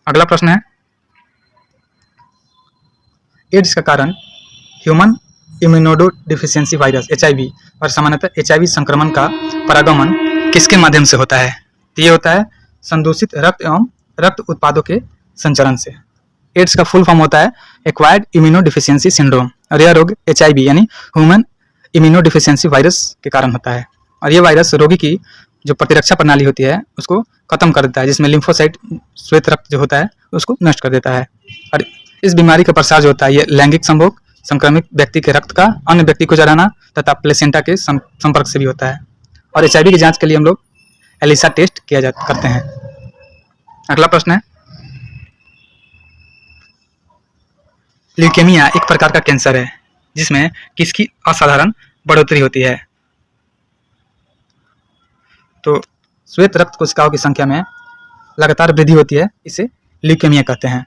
अगला प्रश्न है, एड्स का कारण ह्यूमन इम्यूनोडेफिशिएंसी वायरस HIV और सामान्यतः HIV संक्रमण का परागमन किसके माध्यम से होता है? तो ये होता है संदूषित रक्त एवं रक्त उत्पादों के संचरण से। एड्स का फुल फॉर्म होता है एक्वायर्ड इम्यूनोडेफिशिएंसी सिंड्रोम और यह रोग HIV यानी ह्यूमन इम्यूनोडेफिशिएंसी वायरस के कारण होता है और यह वायरस रोगी की जो प्रतिरक्षा प्रणाली होती है उसको खत्म कर देता है, जिसमें लिम्फोसाइट श्वेत रक्त जो होता है उसको नष्ट कर देता है। और इस बीमारी का प्रसार जो होता है ये लैंगिक संभोग, संक्रमित व्यक्ति के रक्त का अन्य व्यक्ति को चढ़ाना तथा प्लेसेंटा के संपर्क से भी होता है। और HIV की जांच के लिए हम लोग एलिसा टेस्ट करते हैं। अगला प्रश्न है, ल्यूकेमिया एक प्रकार का कैंसर है जिसमें किसकी असाधारण बढ़ोतरी होती है? तो श्वेत रक्त कोशिकाओं की संख्या में लगातार वृद्धि होती है, इसे ल्यूकेमिया कहते हैं।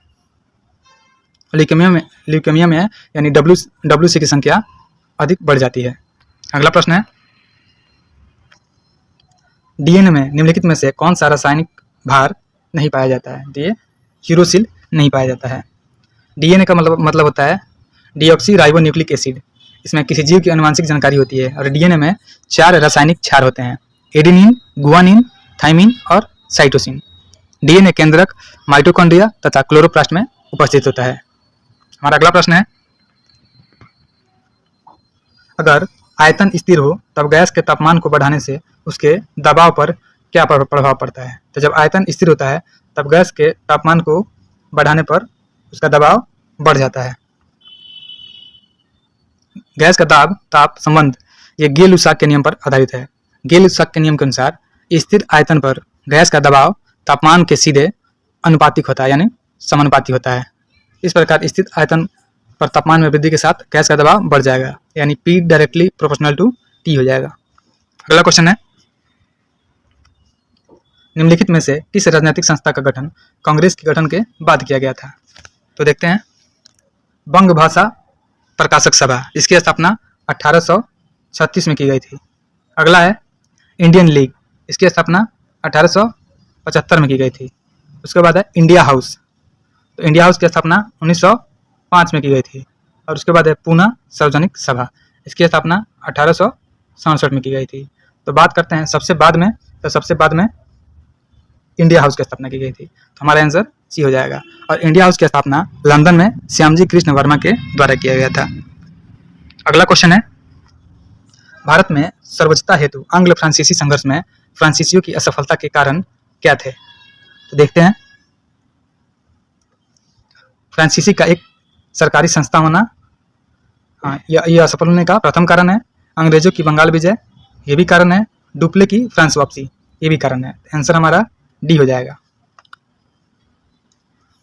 ल्यूकेमिया में यानी WC की संख्या अधिक बढ़ जाती है। अगला प्रश्न है, DNA में निम्नलिखित में से कौन सा रासायनिक भार नहीं पाया जाता है? तो ये यूरोसिल नहीं पाया जाता है। DNA का मतलब होता है डीऑक्सी राइबो न्यूक्लिक एसिड। इसमें किसी जीव की आनुवंशिक जानकारी होती है और DNA में 4 रासायनिक क्षार होते हैं, एडेनिन, गुआनिन, थाइमिन और साइटोसिन। DNA केंद्रक माइटोकॉन्ड्रिया तथा क्लोरोप्लास्ट में उपस्थित होता है। हमारा अगला प्रश्न है, अगर आयतन स्थिर हो तब गैस के तापमान को बढ़ाने से उसके दबाव पर क्या प्रभाव पड़ता है? तो जब आयतन स्थिर होता है तब गैस के तापमान को बढ़ाने पर उसका दबाव बढ़ जाता है। गैस का ताप संबंध ये गेल-लुसाक के नियम पर आधारित है। गेल-लुसाक के नियम के अनुसार स्थिर आयतन पर गैस का दबाव तापमान के सीधे अनुपातिक होता है, यानी समानुपाती होता है। इस प्रकार स्थिर आयतन पर तापमान में वृद्धि के साथ गैस का दबाव बढ़ जाएगा, यानी P directly proportional to T हो जाएगा। अगला क्वेश्चन है, निम्नलिखित में से किस राजनीतिक संस्था का गठन कांग्रेस के गठन के बाद किया गया था? तो देखते हैं, बंग भाषा प्रकाशक सभा, इसकी स्थापना 1836 में की गई थी। अगला है इंडियन लीग, इसकी स्थापना 1875 में की गई थी। उसके बाद है इंडिया हाउस, तो इंडिया हाउस की स्थापना 1905 में की गई थी। और उसके बाद है पूना सार्वजनिक सभा, इसकी स्थापना 1867 में की गई थी। तो बात करते हैं सबसे बाद में, तो सबसे बाद में इंडिया हाउस की स्थापना की गई थी, तो हमारा आंसर सी हो जाएगा। और इंडिया हाउस की स्थापना लंदन में श्यामजी कृष्ण वर्मा के द्वारा किया गया था। अगला क्वेश्चन है, भारत में सर्वोच्चता हेतु आंग्ल फ्रांसीसी संघर्ष में फ्रांसीसियों की असफलता के कारण क्या थे? तो देखते हैं, फ्रांसीसी का एक सरकारी संस्था होना, यह असफल होने का प्रथम कारण है। अंग्रेजों की बंगाल विजय, ये भी कारण है। डुप्ले की फ्रांस वापसी, ये भी कारण है। आंसर हमारा डी हो जाएगा।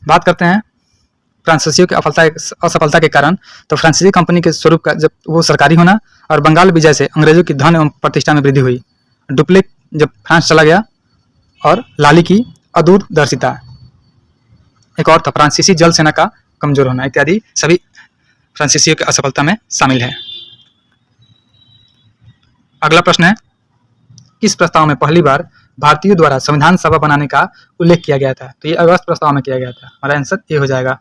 बात करते हैं फ्रांसीसियों की असफलता के कारण, तो फ्रांसीसी कंपनी के स्वरूप का जब वो सरकारी होना और बंगाल विजय से अंग्रेजों की धन एवं प्रतिष्ठा में वृद्धि हुई। डुप्ले जब फ्रांस चला गया और लाली की अदूरदर्शिता, एक और था फ्रांसीसी जल सेना का कमजोर होना, इत्यादि सभी फ्रांसीसियों की असफलता में शामिल है। अगला प्रश्न है, किस प्रस्ताव में पहली बार भारतीयों द्वारा संविधान सभा बनाने का उल्लेख किया गया था? तो ये अगस्त प्रस्ताव में किया गया था। हमारा आंसर ये हो जाएगा।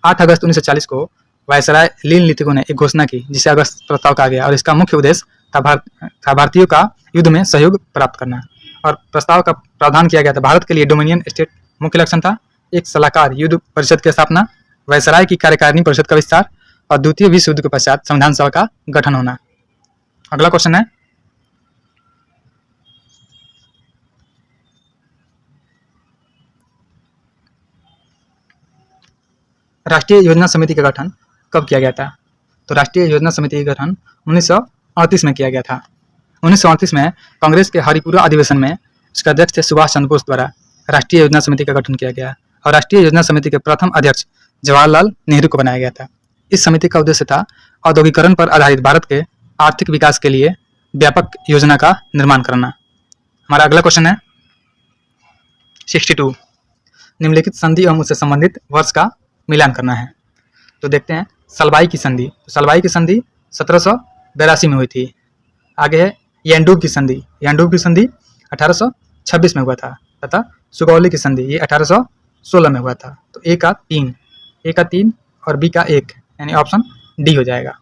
8 अगस्त 1940 को वायसराय लीलनीतिकों ने एक घोषणा की जिसे अगस्त प्रस्ताव कहा गया और इसका मुख्य उद्देश्य था भारतीयों का युद्ध में सहयोग प्राप्त करना। और प्रस्ताव का प्रावधान किया गया था, भारत के लिए डोमिनियन स्टेट मुख्य लक्षण था, एक सलाहकार युद्ध परिषद की स्थापना, वायसराय की कार्यकारिणी परिषद का विस्तार और द्वितीय विश्व युद्ध के पश्चात संविधान सभा का गठन होना। अगला क्वेश्चन है, राष्ट्रीय योजना समिति का गठन कब किया गया था? तो राष्ट्रीय योजना समिति का गठन 1938 में किया गया था। 1938 में कांग्रेस के हरिपुरा अधिवेशन में उसके अध्यक्ष थे सुभाष चंद्र बोस द्वारा राष्ट्रीय योजना समिति का गठन किया गया और राष्ट्रीय योजना समिति के प्रथम अध्यक्ष जवाहरलाल नेहरू को बनाया गया था। इस समिति का उद्देश्य था औद्योगिकरण पर आधारित भारत के आर्थिक विकास के लिए व्यापक योजना का निर्माण करना। हमारा अगला क्वेश्चन है 62, निम्नलिखित संधि एवं उससे संबंधित वर्ष का मिलान करना है। तो देखते हैं, सलबाई की संधि, तो सलबाई की संधि 1782 में हुई थी। आगे है येंडूब की संधि, येंडूब की संधि 1826 में हुआ था तथा सुगौली की संधि ये 1816 में हुआ था। तो ए का 3 और बी का 1 यानी ऑप्शन डी हो जाएगा।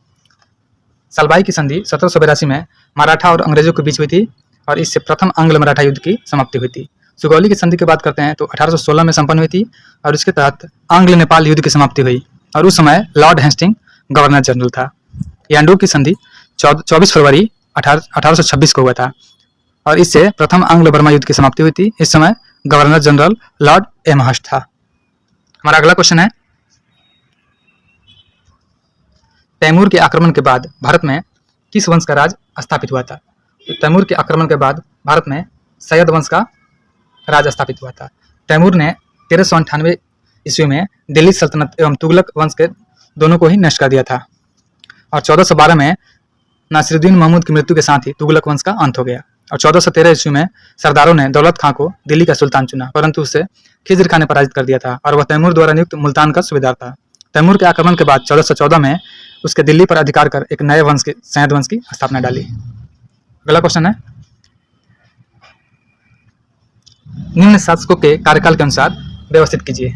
सलबाई की संधि 1782 में मराठा और अंग्रेजों के बीच हुई थी और इससे प्रथम आंग्ल मराठा युद्ध की समाप्ति हुई थी। सुगौली की संधि की बात करते हैं तो 1816 में संपन्न हुई थी और इसके तहत आंग्ल नेपाल युद्ध की समाप्ति हुई और उस समय लॉर्ड हेस्टिंग गवर्नर जनरल था। येंडूब की संधि 24 फरवरी 1826 को हुआ था और इससे प्रथम आंग्ल बर्मा युद्ध की समाप्ति हुई थी। इस समय गवर्नर जनरल लॉर्ड एमहर्स्ट था। हमारा अगला क्वेश्चन है, तैमूर के आक्रमण के बाद भारत में किस वंश का राज स्थापित हुआ था? तो तैमूर के आक्रमण के बाद भारत में सैयद वंश का राज स्थापित हुआ था। तैमूर ने 1398 ईस्वी में दिल्ली सल्तनत एवं तुगलक वंश के दोनों को ही नष्ट कर दिया था और 1412 में नासिरुद्दीन महमूद की मृत्यु के साथ ही तुगलक वंश का अंत हो गया। और 1413 ईस्वी में सरदारों ने दौलत खां को दिल्ली का सुल्तान चुना, परंतु उसे खिजर खां ने पराजित कर दिया था और वह तैमूर द्वारा नियुक्त मुल्तान का सूबेदार था। तैमूर के आक्रमण के बाद 1414 में उसके दिल्ली पर अधिकार कर एक नए वंश के सैयद वंश की स्थापना डाली। अगला क्वेश्चन है, निम्न शासकों के कार्यकाल के अनुसार व्यवस्थित कीजिए।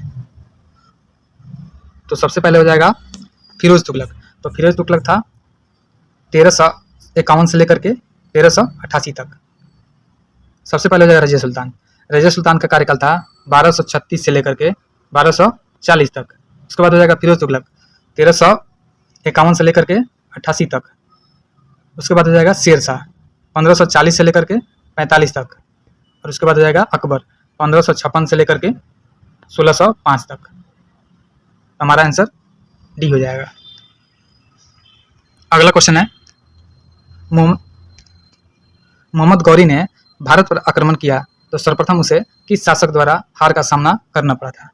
तो सबसे पहले हो जाएगा फिरोज तुगलक। तो फिरोज तुगलक था 1351 से लेकर के 1388 तक। सबसे पहले हो जाएगा रजिया सुल्तान। रजिया सुल्तान का कार्यकाल था 1236 से लेकर के 1240 तक। उसके बाद हो जाएगा फिरोज तुगलक 1351 से लेकर के 88 तक। उसके बाद हो जाएगा शेरशाह 1540 से लेकर के 45 तक। और उसके बाद हो जाएगा अकबर 1556 से लेकर के 1605 तक। हमारा आंसर डी हो जाएगा। अगला क्वेश्चन है, मोहम्मद गौरी ने भारत पर आक्रमण किया तो सर्वप्रथम उसे किस शासक द्वारा हार का सामना करना पड़ा था?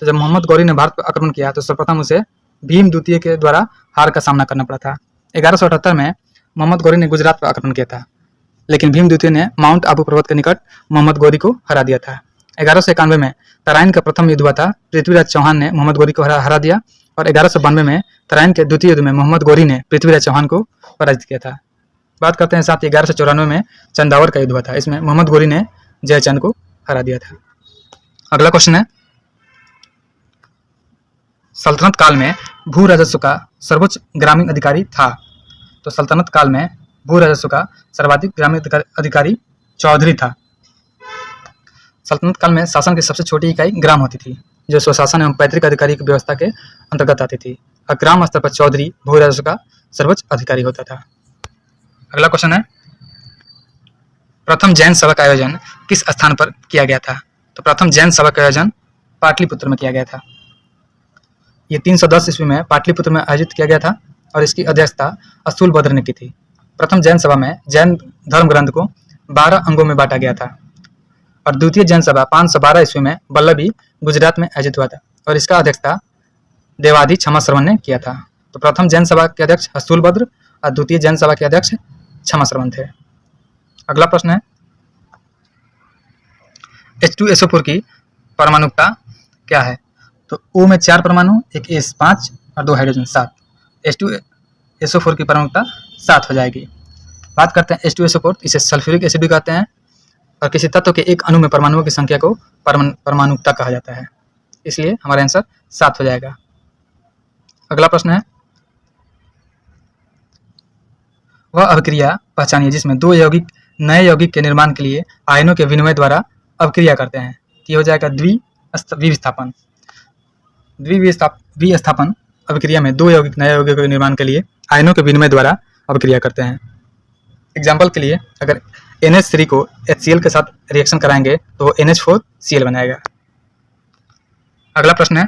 तो जब मोहम्मद गौरी ने भारत पर आक्रमण किया तो सर्वप्रथम उसे भीम द्वितीय के द्वारा हार का सामना करना पड़ा था। 1178 में मोहम्मद गौरी ने गुजरात पर आक्रमण किया था, लेकिन भीम द्वितीय ने माउंट आबू पर्वत के निकट मोहम्मद गौरी को हरा दिया था। 1191 में तराइन का प्रथम युद्ध हुआ था। पृथ्वीराज चौहान ने मोहम्मद गौरी को हरा दिया और 1192 में तराइन के द्वितीय युद्ध में मोहम्मद गौरी ने पृथ्वीराज चौहान को पराजित किया था। बात करते हैं साथ ही 1194 में चंदावर का युद्ध हुआ था। इसमें मोहम्मद गौरी ने जयचंद को हरा दिया था। अगला क्वेश्चन है, सल्तनत काल में भू राजस्व का सर्वोच्च ग्रामीण अधिकारी था? तो सल्तनत काल में भू राजस्व का सर्वाधिक ग्रामीण अधिकारी चौधरी था। सल्तनत काल में शासन की सबसे छोटी इकाई ग्राम होती थी, जो स्वशासन एवं पैतृक अधिकारी की व्यवस्था के अंतर्गत आती थी। और ग्राम स्तर पर चौधरी भू राजस्व का सर्वोच्च अधिकारी होता था। अगला क्वेश्चन है, प्रथम जैन सभा का आयोजन किस स्थान पर किया गया था? तो प्रथम जैन सभा का आयोजन पाटलिपुत्र में किया गया था। ये 310 ईस्वी में पाटलिपुत्र में आयोजित किया गया था और इसकी अध्यक्षता स्थूलभद्र ने की थी। प्रथम जैन सभा में जैन धर्म ग्रंथ को 12 अंगों में बांटा गया था और द्वितीय जैन सभा 512 ईस्वी में बल्लभी गुजरात में आयोजित हुआ था और इसका अध्यक्षता देवाधि क्षमा श्रवण ने किया था। तो प्रथम जैन सभा के अध्यक्ष स्थूलभद्र और द्वितीय जैन सभा के अध्यक्ष क्षमा श्रवण थे। अगला प्रश्न है, H2SO4 की परमाणुकता क्या है? तो O में 4 परमाणु, एक S 5 और 2 हाइड्रोजन 7। H2SO4 की परमाणुकता 7 हो जाएगी। बात करते हैं H2SO4, इसे सल्फ्यूरिक एसिड भी कहते हैं और किसी तत्व के एक अणु में परमाणुओं की संख्या को परमाणुकता कहा जाता है, इसलिए हमारा आंसर 7 हो जाएगा। अगला प्रश्न है, वह अभिक्रिया पहचानिए जिसमें दो यौगिक नए यौगिक के निर्माण के लिए आयनों के विनिमय द्वारा अभिक्रिया करते हैं। ये हो जाएगा द्विविस्थापन। द्विविस्थापन अभिक्रिया में दो यौगिक नए यौगिक के निर्माण के लिए आयनों के विनिमय द्वारा अभिक्रिया करते हैं। एग्जाम्पल के लिए, अगर NH3 को HCl के साथ रिएक्शन कराएंगे तो NH4Cl बनाएगा। अगला प्रश्न है,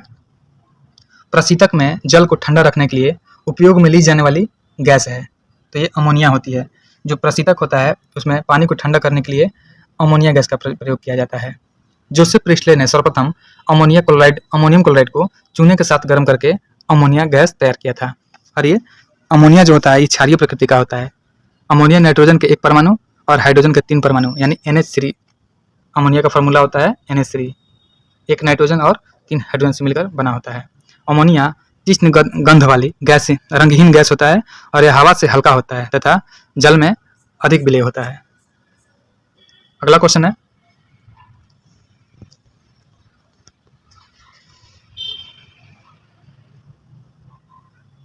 प्रशीतक में जल को ठंडा रखने के लिए उपयोग में ली जाने वाली गैस है, तो ये अमोनिया होती है। जो प्रशीतक होता है उसमें पानी को ठंडा करने के लिए अमोनिया गैस का प्रयोग किया जाता है। जोसेफ प्रिस्टले ने सर्वप्रथम अमोनियम क्लोराइड को चूने के साथ गर्म करके अमोनिया गैस तैयार किया था। और ये अमोनिया जो होता है ये क्षारीय प्रकृति का होता है। अमोनिया नाइट्रोजन के 1 परमाणु और हाइड्रोजन के 3 परमाणु यानी NH3। अमोनिया का फॉर्मूला होता है NH3, 1 नाइट्रोजन और 3 हाइड्रोजन से मिलकर बना होता है। अमोनिया तीक्ष्ण गंध वाली गैस, रंगहीन गैस होता है और यह हवा से हल्का होता है तथा जल में अधिक विलेय होता है। अगला क्वेश्चन है,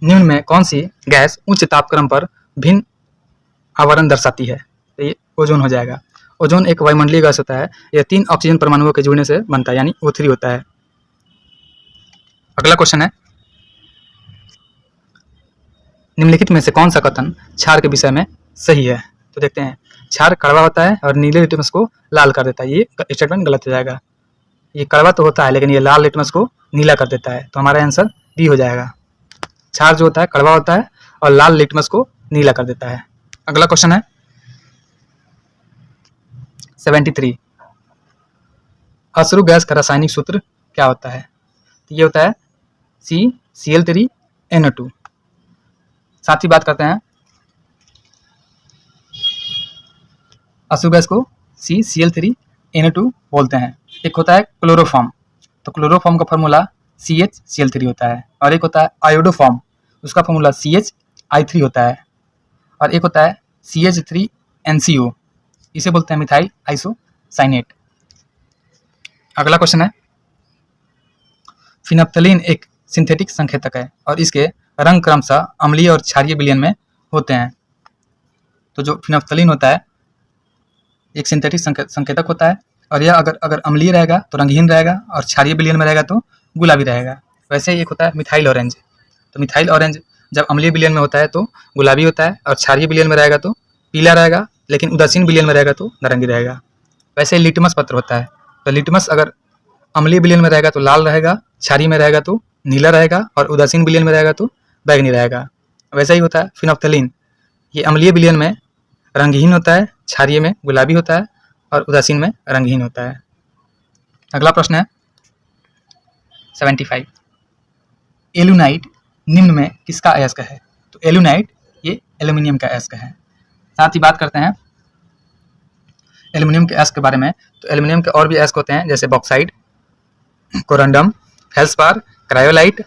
निम्न में कौन सी गैस उच्च तापक्रम पर भिन्न आवरण दर्शाती है? तो ये ओजोन हो जाएगा। ओजोन एक वायुमंडलीय गैस होता है। यह 3 ऑक्सीजन परमाणुओं के जुड़ने से बनता है यानी O3 होता है। अगला क्वेश्चन है, निम्नलिखित में से कौन सा कथन क्षार के विषय में सही है? तो देखते हैं, क्षार कड़वा होता है और नीले लिटमस को लाल कर देता है। ये स्टेटमेंट गलत हो जाएगा। ये कड़वा तो होता है लेकिन ये लाल लिटमस को नीला कर देता है, तो हमारा आंसर डी हो जाएगा। क्षार जो होता है कड़वा होता है और लाल लिटमस को नीला कर देता है। अगला क्वेश्चन है 73, अश्रु गैस का रासायनिक सूत्र क्या होता है? तो ये होता है CCl3NO2। साथ ही बात करते हैं अश्रु गैस को CCl3NO2 बोलते हैं। एक होता है क्लोरोफॉर्म, तो क्लोरोफॉर्म का फॉर्मूला CHCl3 होता है, और एक होता है आयोडोफॉर्म, उसका फॉर्मूला CHI3 होता है, और एक होता है CH3NCO, इसे बोलते हैं मिथाइल आइसोसाइनेट। अगला क्वेश्चन है फिनप्थलीन एक सिंथेटिक संकेतक है और इसके रंग क्रमशः अम्लीय और क्षारीय विलयन में होते हैं। तो जो फिनप्थलीन होता है एक सिंथेटिक संकेतक होता है, और यह अगर अम्लीय रहेगा तो रंगहीन रहेगा और क्षारीय विलयन में रहेगा तो गुलाबी रहेगा। वैसे ही एक होता है मिथाइल ऑरेंज, तो मिथाइल ऑरेंज जब अम्लीय विलयन में होता है तो गुलाबी होता है और क्षारीय विलयन में रहेगा तो पीला रहेगा, लेकिन उदासीन विलयन में रहेगा तो नारंगी रहेगा। वैसे ही लिटमस पत्र होता है, तो लिटमस अगर अम्लीय विलयन में रहेगा तो लाल रहेगा, क्षारीय में रहेगा तो नीला रहेगा और उदासीन विलयन में रहेगा तो बैंगनी रहेगा। वैसा ही होता है फिनोप्थलीन, ये अम्लीय विलयन में रंगहीन होता है, क्षारीय में गुलाबी होता है और उदासीन में रंगहीन होता है। अगला प्रश्न है 75, एल्यूनाइट निम्न में किसका अयस्क है? तो एल्यूनाइट ये एल्यूमिनियम का अयस्क है। साथ ही बात करते हैं एल्यूमिनियम के अयस्क के बारे में, तो एल्यूमिनियम के और भी अयस्क होते हैं जैसे बॉक्साइट, कोरंडम, फेल्सपार, क्रायोलाइट,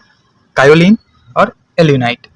कायोलिन और एल्यूनाइट।